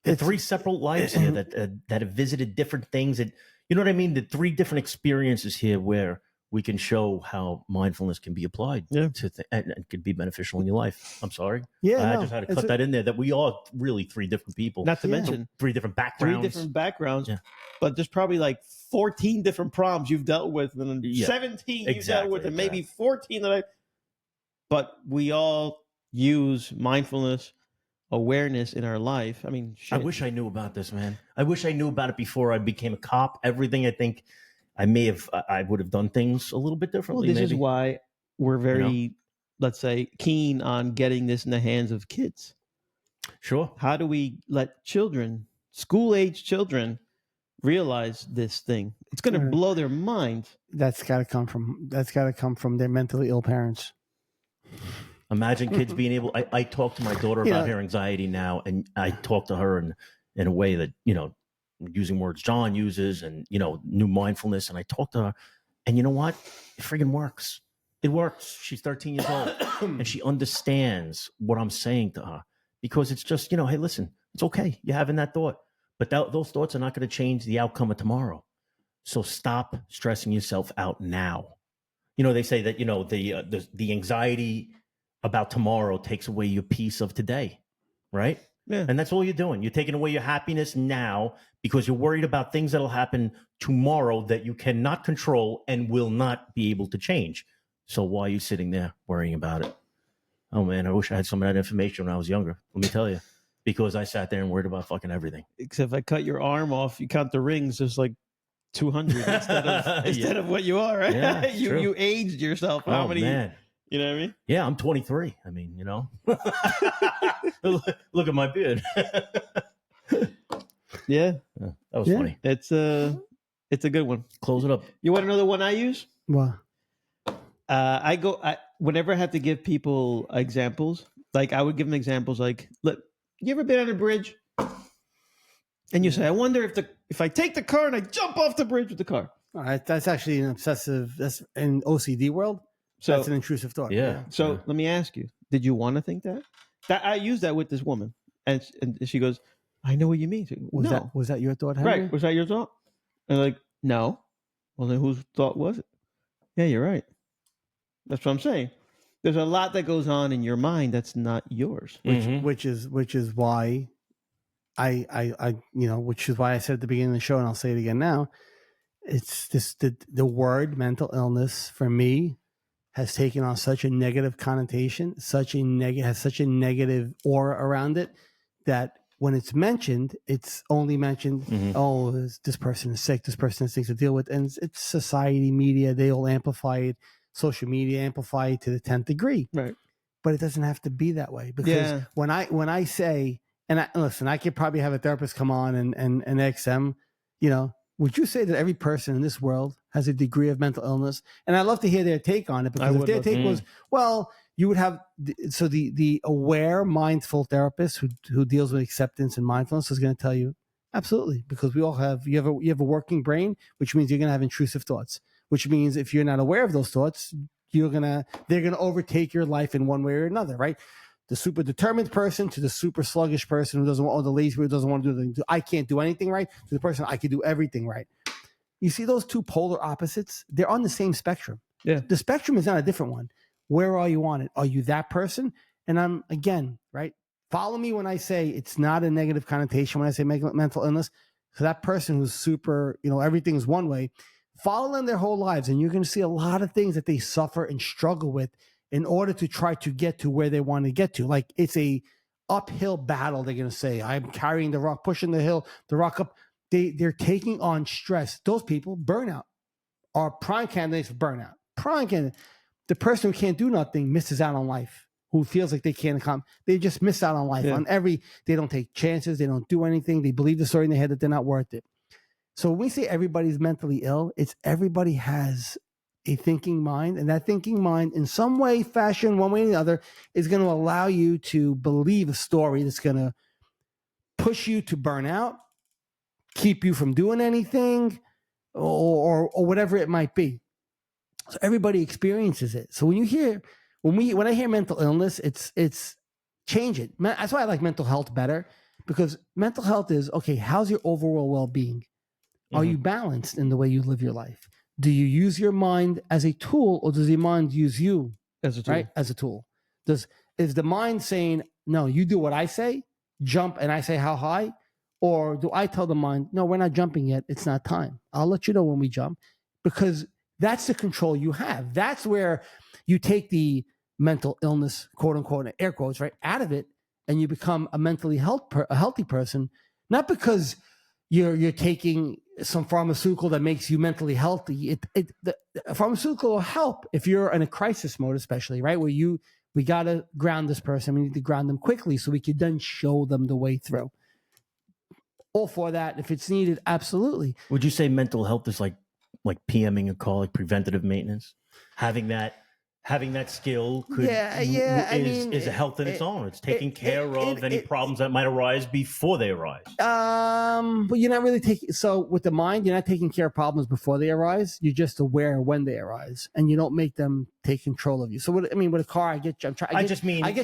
three separate lives here that have visited different things, and you know what I mean. The three different experiences here where we can show how mindfulness can be applied to and could be beneficial in your life. I'm sorry. I just had to cut that in there, that we are really three different people. Not to mention three different backgrounds. But there's probably like 14 different problems you've dealt with, and 17 you've dealt with, and maybe 14 but we all use mindfulness awareness in our life. I mean, shit. I wish I knew about this, man. I wish I knew about it before I became a cop. Everything, I think I would have done things a little bit differently. Well, this is why we're very, let's say, keen on getting this in the hands of kids. Sure. How do we let children, school-age children, realize this thing? It's going to blow their mind. That's got to come from their mentally ill parents. Imagine kids being able. I talk to my daughter about her anxiety now, and I talk to her in a way that using words John uses, and new mindfulness, and I talk to her, and you know what? It friggin' works. It works. She's 13 years old, and she understands what I'm saying to her, because it's just hey, listen, it's okay. You're having that thought, but those thoughts are not going to change the outcome of tomorrow. So stop stressing yourself out now. They say that the anxiety about tomorrow takes away your peace of today, right? Yeah. And that's all you're doing. You're taking away your happiness now because you're worried about things that'll happen tomorrow that you cannot control and will not be able to change. So why are you sitting there worrying about it? Oh man, I wish I had some of that information when I was younger. Let me tell you, because I sat there and worried about fucking everything. Except if I cut your arm off, you count the rings, there's like 200 instead of what you are, right? Yeah, you aged yourself. How many? Man. You know what I mean? Yeah, I'm 23. I mean, look at my beard. Yeah, that was funny. It's a good one. Close it up. You want to know the one I use? What? Whenever I have to give people examples, like I would give them examples like, look, you ever been on a bridge? And you say, I wonder if I take the car and I jump off the bridge with the car. All right, that's actually an obsessive. That's in OCD world. So that's an intrusive thought. Yeah. So let me ask you: did you want to think that? I used that with this woman, and she goes, "I know what you mean." Was that your thought, Henry? Right? Was that your thought? And I'm like, no. Well, then whose thought was it? Yeah, you're right. That's what I'm saying. There's a lot that goes on in your mind that's not yours. Which is why which is why I said at the beginning of the show, and I'll say it again now. It's this the word mental illness for me has taken on such a negative connotation, has such a negative aura around it, that when it's mentioned, it's only mentioned, this person is sick, this person has things to deal with. And it's society, media, they all amplify it. Social media amplify it to the 10th degree. Right. But it doesn't have to be that way. Because when I say, listen, I could probably have a therapist come on and ask them, would you say that every person in this world has a degree of mental illness? And I'd love to hear their take on it, because if their take was, well, you would have, the aware, mindful therapist who deals with acceptance and mindfulness is going to tell you, absolutely, because we all have, you have a working brain, which means you're going to have intrusive thoughts, which means if you're not aware of those thoughts, they're going to overtake your life in one way or another, right? The super determined person to the super sluggish person who doesn't want, the lazy who doesn't want to do anything. I can't do anything right, to the person I can do everything right. You see those two polar opposites? They're on the same spectrum. Yeah. The spectrum is not a different one. Where are you on it? Are you that person? And I'm, again, right? Follow me when I say it's not a negative connotation when I say mental illness. So that person who's super, everything's one way, follow them their whole lives, and you're going to see a lot of things that they suffer and struggle with in order to try to get to where they want to get to. Like it's a uphill battle. They're going to say, I'm carrying the rock, pushing the rock up. They're taking on stress. Those people, burnout, are prime candidates for burnout. Prime candidate. The person who can't do nothing misses out on life. Who feels like they can't come, they just miss out on life. They don't take chances. They don't do anything. They believe the story in their head that they're not worth it. So when we say everybody's mentally ill, it's everybody has a thinking mind, and that thinking mind in some way, fashion, one way or the other, is going to allow you to believe a story that's going to push you to burn out, keep you from doing anything, or whatever it might be. So everybody experiences it. So when I hear mental illness, it's change it. That's why I like mental health better, because mental health is, okay, how's your overall well-being? Are you balanced in the way you live your life? Do you use your mind as a tool, or does your mind use you as a tool? Right? As a tool. Is the mind saying, no, you do what I say, jump, and I say how high? Or do I tell the mind, no, we're not jumping yet. It's not time. I'll let you know when we jump, because that's the control you have. That's where you take the mental illness, quote unquote, air quotes, right, out of it, and you become a mentally healthy person, not because you're taking some pharmaceutical that makes you mentally healthy. The pharmaceutical will help if you're in a crisis mode, especially, right, where we got to ground this person. We need to ground them quickly so we can then show them the way through. All for that, if it's needed, absolutely. Would you say mental health is like PMing a call, like preventative maintenance? Having that skill is a health in its own. It's taking care of any problems that might arise before they arise. But you're not really taking. So with the mind, you're not taking care of problems before they arise. You're just aware when they arise, and you don't make them take control of you. So with a car, I get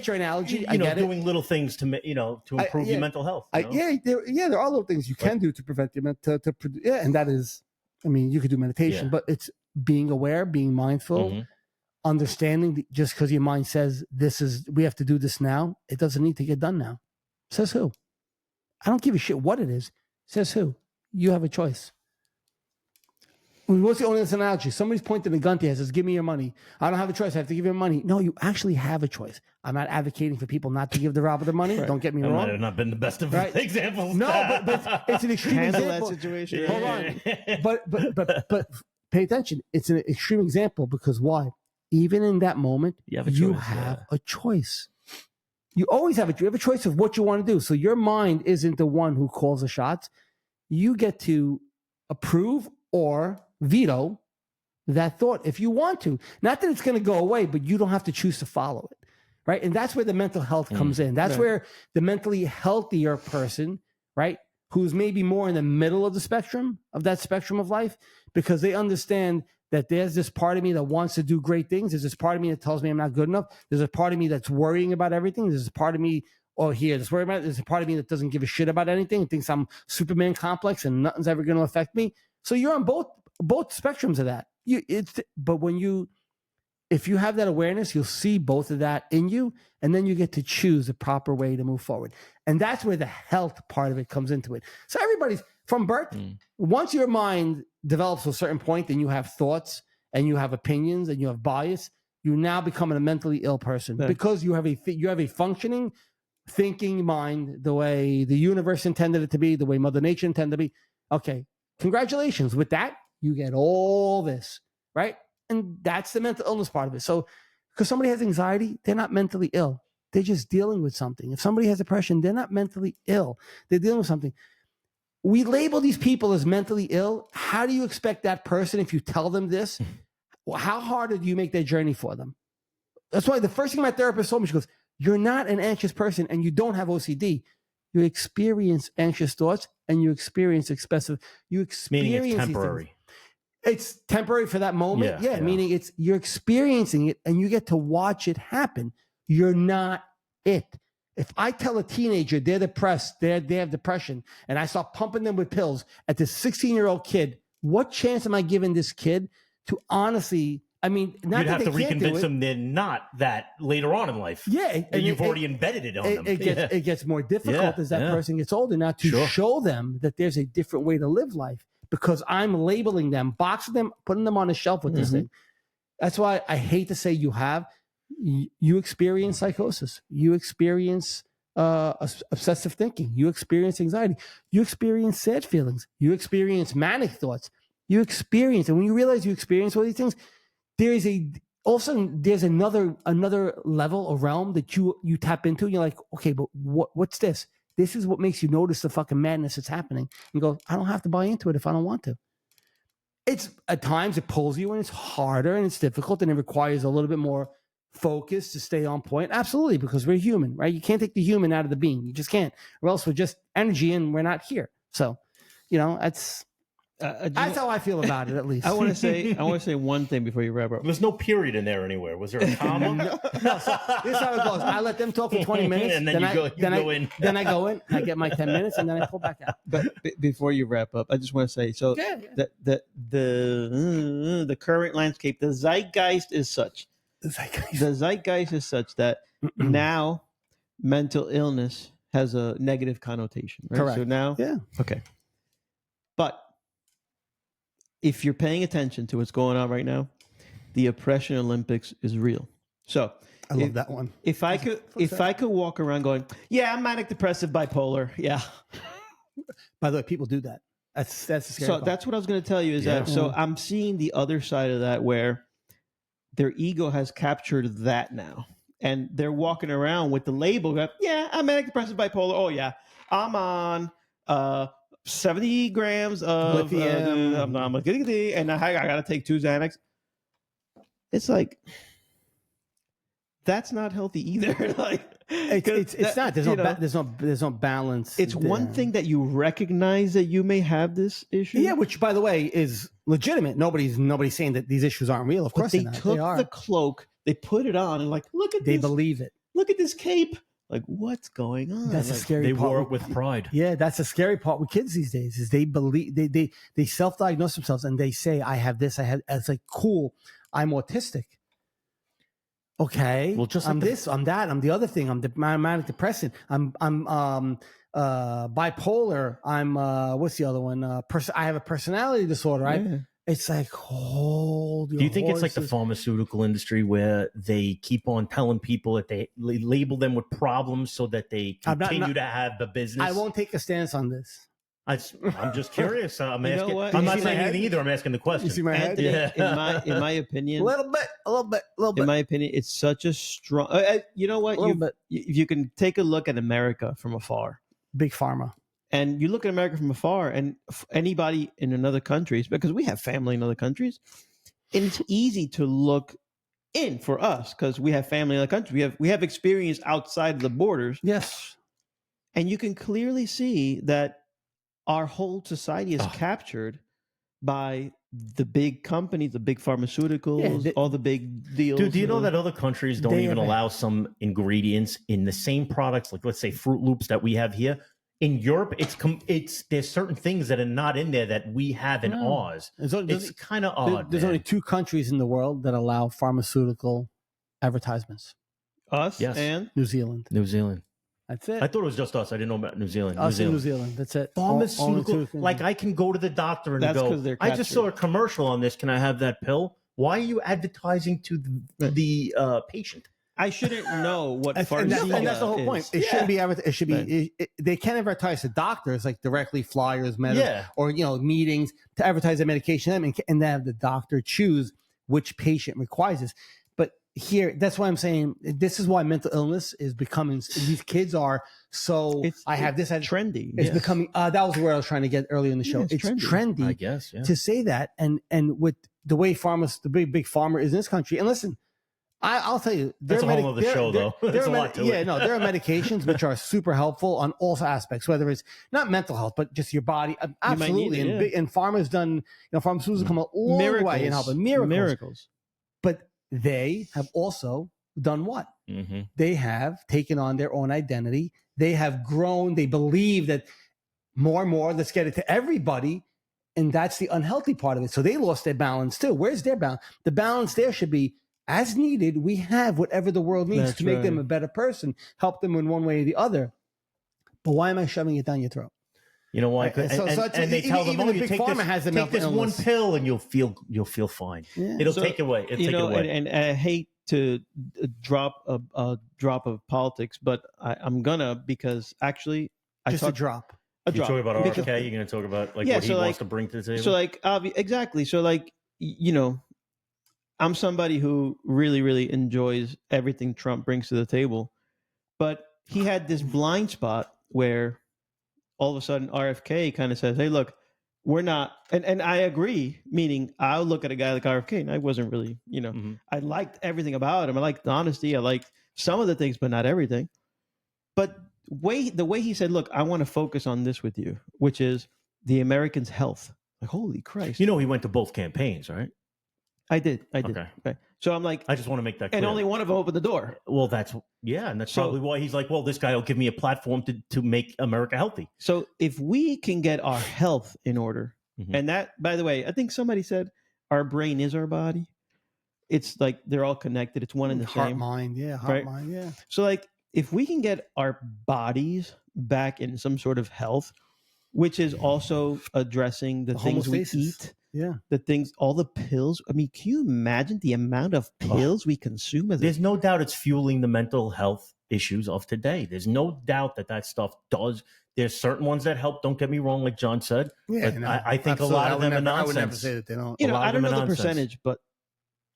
your analogy. Doing little things to improve your mental health. There are little things you can do to prevent your and that is, you could do meditation, but it's being aware, being mindful. Understanding that just because your mind says we have to do this now, it doesn't need to get done now. Says who? I don't give a shit what it is. Says who? You have a choice. What's the only analogy? Somebody's pointing a gun to you and says, give me your money. I don't have a choice. I have to give you money. No, you actually have a choice. I'm not advocating for people not to give the robber their money. Right. Don't get me wrong. Might have not been the best of examples. No, but it's an extreme example. That situation. Hold on. But pay attention. It's an extreme example because why? Even in that moment, you have a choice. You always have a choice of what you want to do. So your mind isn't the one who calls the shots. You get to approve or veto that thought if you want to. Not that it's going to go away, but you don't have to choose to follow it, right? And that's where the mental health comes in. That's where the mentally healthier person, right, who's maybe more in the middle of the spectrum, of that spectrum of life, because they understand that there's this part of me that wants to do great things. There's this part of me that tells me I'm not good enough. There's a part of me that's worrying about everything. There's a part of me that's worried about it. There's a part of me that doesn't give a shit about anything, thinks I'm Superman complex and nothing's ever going to affect me. So you're on both spectrums of that. If you have that awareness, you'll see both of that in you, and then you get to choose the proper way to move forward. And that's where the health part of it comes into it. So everybody's from birth. Once your mind develops to a certain point, and you have thoughts and you have opinions and you have bias, you now become a mentally ill person because you have a functioning, thinking mind the way the universe intended it to be, the way Mother Nature intended to be. Okay, congratulations. With that, you get all this, right? And that's the mental illness part of it. So because somebody has anxiety, they're not mentally ill. They're just dealing with something. If somebody has depression, they're not mentally ill. They're dealing with something. We label these people as mentally ill. How do you expect that person, if you tell them this, how hard do you make their journey for them? That's why the first thing my therapist told me, she goes, you're not an anxious person and you don't have OCD. You experience anxious thoughts and you experience excessive. Meaning it's temporary. It's temporary for that moment. Yeah. Meaning you're experiencing it and you get to watch it happen. You're not it. If I tell a teenager they're depressed, they have depression, and I start pumping them with pills at this 16-year-old kid, what chance am I giving this kid to honestly, you'd have to reconvince them they're not that later on in life. Yeah. And you've already embedded it on them. It gets more difficult as that person gets older now to show them that there's a different way to live life, because I'm labeling them, boxing them, putting them on a shelf with this thing. That's why I hate to say you experience psychosis. You experience obsessive thinking. You experience anxiety. You experience sad feelings. You experience manic thoughts. You experience, and when you realize you experience all these things, there's all of a sudden there's another level or realm that you tap into. And you're like, okay, but what's this? This is what makes you notice the fucking madness that's happening. And go, I don't have to buy into it if I don't want to. It's at times it pulls you and it's harder and it's difficult and it requires a little bit more focus to stay on point. Absolutely, because we're human, right? You can't take the human out of the being. You just can't, or else we're just energy and we're not here. So, that's how I feel about it, at least. I want to say one thing before you wrap up. There's no period in there anywhere. Was there a comma? No, so this is how it goes. I let them talk for 20 minutes, and then you go in. Then I go in, I get my 10 minutes, and then I pull back out. But before you wrap up, I just want to say, so the current landscape, the zeitgeist is such. The zeitgeist is such that now mental illness has a negative connotation. Right? Correct. So now, okay. But if you're paying attention to what's going on right now, the oppression Olympics is real. So I love that one. If I could walk around going, yeah, I'm manic depressive bipolar. Yeah. By the way, people do that. That's the scary part. That's what I was going to tell you is that. So I'm seeing the other side of that where their ego has captured that now, and they're walking around with the label. Yeah, I'm manic depressive bipolar. Oh yeah, I'm on 70 grams of lithium, and I got to take 2 Xanax. It's like, that's not healthy either. Like, it's not. There's no balance. It's one thing that you recognize that you may have this issue. Yeah, which by the way is legitimate. Nobody's saying that these issues aren't real. Of course they took the cloak, they put it on, and like, look at they this. believe it. Look at this cape. Like, what's going on? That's like, a scary part. They wore it with pride. Yeah, that's the scary part with kids these days is they believe they self-diagnose themselves and they say, I have this, I have. It's like, cool, I'm autistic. Okay, well, I'm this, I'm that, I'm the other thing. I'm manic depressive. I'm bipolar. I'm what's the other one? I have a personality disorder. Right? Yeah. It's like, hold your Do you think horses. It's like the pharmaceutical industry where they keep on telling people that they label them with problems so that they continue to have the business? I won't take a stance on this. I'm just curious. I'm asking. I'm not saying anything either. I'm asking the question. You see my head? Yeah. In my opinion, a little bit. In my opinion, it's such a strong. You know what? You can take a look at America from afar. Big pharma. And you look at America from afar, and anybody in another countries, because we have family in other countries, and it's easy to look in for us because we have family in other countries. We have experience outside of the borders. Yes, and you can clearly see that our whole society is captured by the big companies, the big pharmaceuticals, all the big deals. Dude, do you know that other countries don't even allow some ingredients in the same products, like let's say Fruit Loops that we have here? In Europe, there's certain things that are not in there that we have in ours. It's kind of odd. There's only 2 countries in the world that allow pharmaceutical advertisements. Us and New Zealand. That's it. I thought it was just us. I didn't know about New Zealand. Us in New Zealand. That's it. Pharmaceutical. Like I can go to the doctor and go, I just saw a commercial on this. Can I have that pill? Why are you advertising to the patient? I shouldn't know what pharmaceutical and that's the whole point. It shouldn't be advertised. It should be. They can't advertise to doctors like directly, flyers, or meetings to advertise a medication, and then have the doctor choose which patient requires this. But here, that's why I'm saying this is why mental illness is becoming. These kids are so. I have this. Trendy. It's becoming. That was where I was trying to get earlier in the show. Yeah, it's trendy, I guess, to say that, and with the way the big pharma is in this country, and listen. I'll tell you. That's a whole other show, though. There's a lot to it. No, there are medications which are super helpful on all aspects, whether it's not mental health, but just your body. Absolutely. And pharma's done, pharmaceuticals come a long way in helping. Miracles. But they have also done what? Mm-hmm. They have taken on their own identity. They have grown. They believe that more and more, let's get it to everybody. And that's the unhealthy part of it. So they lost their balance too. Where's their balance? The balance there should be, as needed, we have whatever the world needs to make them a better person, help them in one way or the other. But why am I shoving it down your throat? You know why? And they tell them, you take this one pill and you'll feel fine. Yeah. It'll take away. And I hate to drop a drop of politics, but I'm gonna, because actually just a drop. You're talking about RFK. You're going to talk about what he wants to bring to the table. So exactly. So I'm somebody who really, really enjoys everything Trump brings to the table, but he had this blind spot where all of a sudden RFK kind of says, "Hey, look, we're not," and I agree. Meaning, I'll look at a guy like RFK, and I wasn't really, I liked everything about him. I liked the honesty. I liked some of the things, but not everything. But the way he said, "Look, I want to focus on this with you," which is the Americans' health. Like, holy Christ! He went to both campaigns, right? I did. Okay. So I'm like, I just want to make that clear. And only one of them opened the door. Well, and that's probably why he's like, well, this guy will give me a platform to make America healthy. So if we can get our health in order, and that, by the way, I think somebody said our brain is our body. It's like they're all connected. It's one and the heart, same. Mind, yeah, heart, mind, yeah. So like, if we can get our bodies back in some sort of health, which is also addressing the things we eat, the things, all the pills. I mean, can you imagine the amount of pills we consume? There's no doubt it's fueling the mental health issues of today. There's no doubt that stuff does. There's certain ones that help. Don't get me wrong, like John said. Yeah, but I think a lot of them are nonsense. I would never say that they don't. I don't know the percentage, but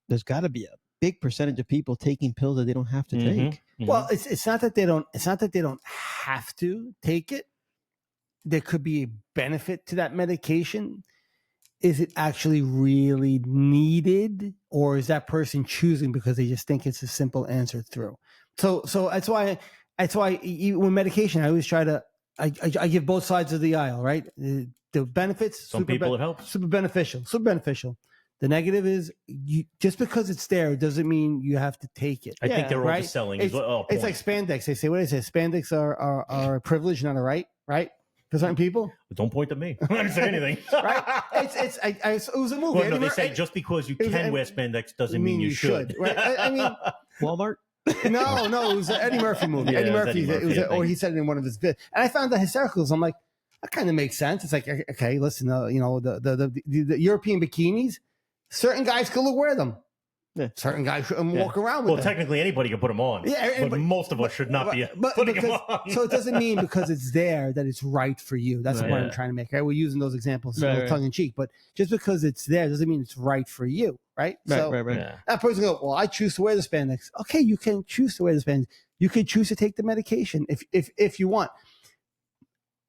there's got to be a big percentage of people taking pills that they don't have to take. Well, it's not that they don't. It's not that they don't have to take it. There could be a benefit to that medication. Is it actually really needed, or is that person choosing because they just think it's a simple answer through? So that's why with medication, I always try to I give both sides of the aisle, right? The benefits, some people it helps, super beneficial. The negative is just because it's there doesn't mean you have to take it. I think they're overselling. It's like spandex. They say, what is it? Spandex are a privilege, not a right, right? For certain people. Don't point at me. I didn't say anything. Right? It was a movie. Well, no, they say just because you can wear spandex doesn't mean you should. Right? I mean, Walmart. No, it was an Eddie Murphy movie. Eddie Murphy. Or he said it in one of his bits, and I found that hysterical. I'm like, that kind of makes sense. It's like, okay, listen, the European bikinis, certain guys could wear them. Yeah. Certain guys shouldn't walk around with them. Well, technically, anybody can put them on. Yeah, but most of us should not be putting them on. So it doesn't mean because it's there that it's right for you. That's the point I'm trying to make. Right? We're using those examples tongue in cheek, but just because it's there doesn't mean it's right for you. Right? Right. Yeah. That person goes, well, I choose to wear the spandex. Okay, you can choose to wear the spandex. You can choose to take the medication if you want.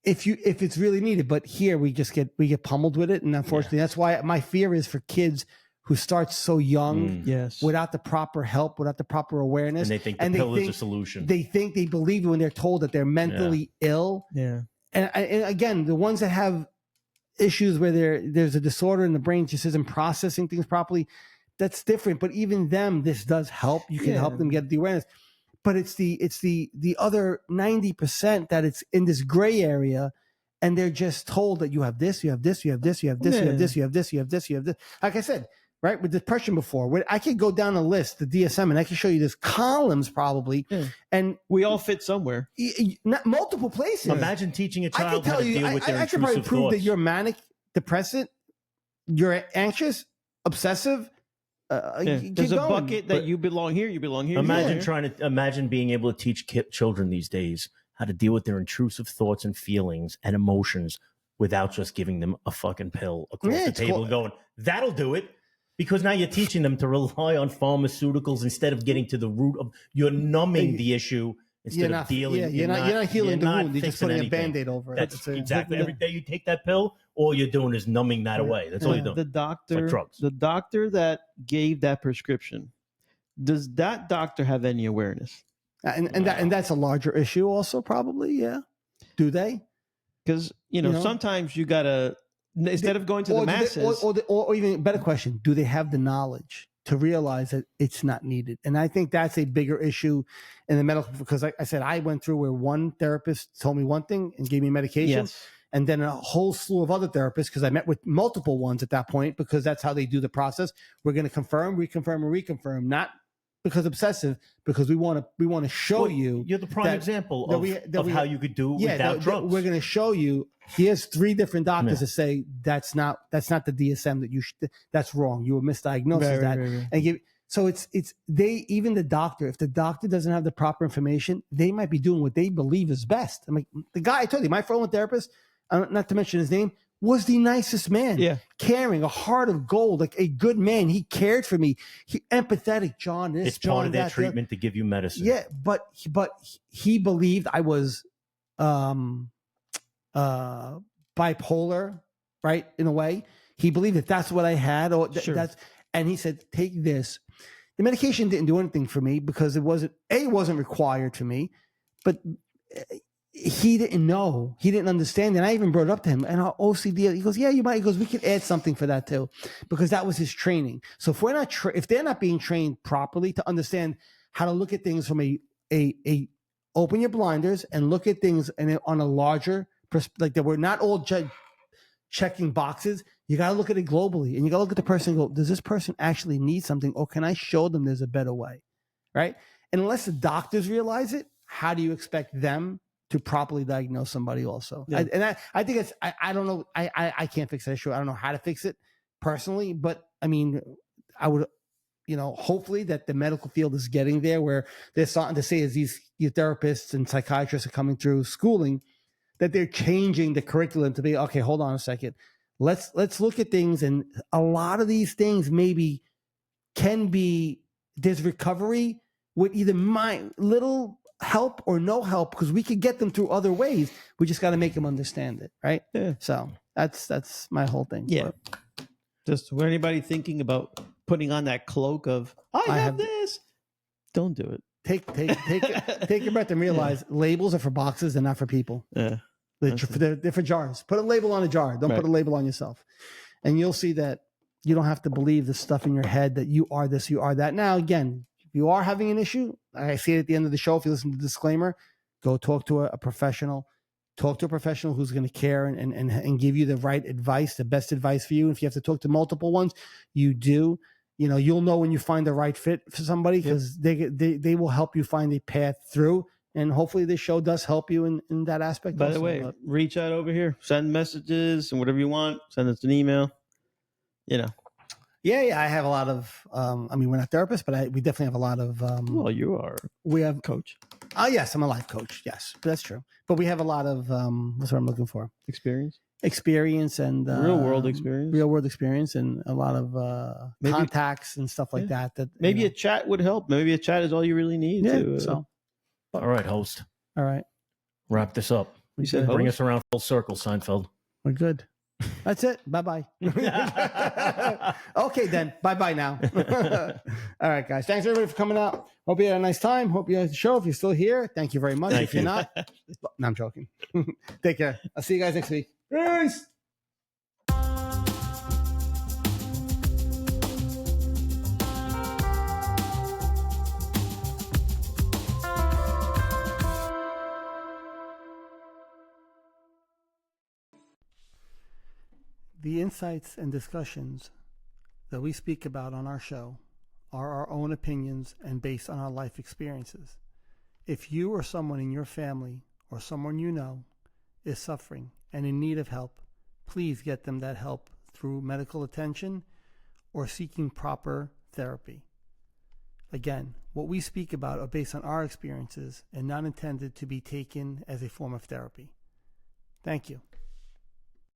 If it's really needed. But here we get pummeled with it, and unfortunately, that's why my fear is for kids who start so young, without the proper help, without the proper awareness. And they think the pill is a solution. They believe it when they're told that they're mentally ill. Yeah. And again, the ones that have issues where there's a disorder in the brain just isn't processing things properly, that's different. But even them, this does help. You can help them get the awareness. But it's the other 90% that it's in this gray area. And they're just told that you have this, you have this, you have this, you have this, you have this, you have this, you have this, you have this. Like I said, right, with depression before, where I could go down a list, the DSM, and I can show you this columns probably, and we all fit somewhere, not multiple places. Imagine teaching a child how to deal with their intrusive thoughts. I can probably prove that you're manic, depressant, you're anxious, obsessive. There's a bucket that you belong here. You belong here. Imagine being able to teach children these days how to deal with their intrusive thoughts and feelings and emotions without just giving them a fucking pill across the table and going, that'll do it. Because now you're teaching them to rely on pharmaceuticals instead of getting to the root of, you're numbing the issue instead of dealing. Yeah, you're not healing the wound. You're just putting a Band-Aid over it. That's exactly. Every day you take that pill, all you're doing is numbing that away. That's all you're doing. The doctor, it's like drugs. The doctor that gave that prescription, does that doctor have any awareness? And that's a larger issue also probably, yeah. Do they? Because, sometimes you got to, instead of going to the masses. Or even better question, do they have the knowledge to realize that it's not needed? And I think that's a bigger issue in the medical, because like I said, I went through where one therapist told me one thing and gave me medication. Yes. And then a whole slew of other therapists, because I met with multiple ones at that point, because that's how they do the process. We're going to confirm, reconfirm, and reconfirm, not because obsessive, because we want to show you. You're the prime example of how you could do without drugs. We're going to show you. Here's 3 different doctors that say that's not the DSM that you should. That's wrong. You were misdiagnosed as that. Right. And So it's even the doctor, if the doctor doesn't have the proper information, they might be doing what they believe is best. I'm like, the guy I told you, my former therapist, not to mention his name, was the nicest man, caring, a heart of gold, like a good man. He cared for me. He empathetic, John. This, it's John, part of their that, treatment to give you medicine. Yeah, but he believed I was bipolar, right? In a way, he believed that that's what I had, or and he said, take this. The medication didn't do anything for me because it wasn't required for me, but he didn't know. He didn't understand. And I even brought it up to him. And our OCD, he goes, yeah, you might. He goes, we could add something for that too, because that was his training. So if we're not, if they're not being trained properly to understand how to look at things from a open your blinders and look at things and on a larger like that, we're not all checking boxes. You got to look at it globally, and you got to look at the person and go, does this person actually need something, or can I show them there's a better way? Right. And unless the doctors realize it, how do you expect them to properly diagnose somebody also? Yeah. I think it's, I don't know. I can't fix that issue. I don't know how to fix it personally, but I mean, I would, hopefully that the medical field is getting there where they're starting to say, as these therapists and psychiatrists are coming through schooling, that they're changing the curriculum to be, okay, hold on a second. Let's look at things. And a lot of these things maybe can be, there's recovery with either little help or no help, because we could get them through other ways. We just got to make them understand it. Right. Yeah. So that's my whole thing. Yeah. Just for anybody thinking about putting on that cloak of, I have this, don't do it. Take your breath and realize labels are for boxes and not for people. Yeah. They're for jars. Put a label on a jar. Don't put a label on yourself. And you'll see that you don't have to believe the stuff in your head that you are this, you are that. Now, again, if you are having an issue, I see it at the end of the show. If you listen to the disclaimer, go talk to a professional. Talk to a professional who's going to care and give you the right advice, the best advice for you. And if you have to talk to multiple ones, you do. You'll know when you find the right fit for somebody, because they will help you find a path through. And hopefully this show does help you in that aspect. By the way, reach out over here, send messages and whatever you want. Send us an email. Yeah, I have a lot of, we're not therapists, but we definitely have a lot of. Well, you are. We have coach. Oh, yes, I'm a life coach. Yes, that's true. But we have a lot of, what's what I'm looking for? Experience and real world experience, and a lot of contacts and stuff like that. That maybe a chat would help. Maybe a chat is all you really need. All right, host. All right, wrap this up. You said bring us around full circle, Seinfeld. We're good. That's it. Bye-bye. Okay, then. Bye-bye now. All right, guys. Thanks, everybody, for coming out. Hope you had a nice time. Hope you liked the show. If you're still here, thank you very much. If you're not, no, I'm joking. Take care. I'll see you guys next week. Peace. The insights and discussions that we speak about on our show are our own opinions and based on our life experiences. If you or someone in your family or someone you know is suffering and in need of help, please get them that help through medical attention or seeking proper therapy. Again, what we speak about are based on our experiences and not intended to be taken as a form of therapy. Thank you.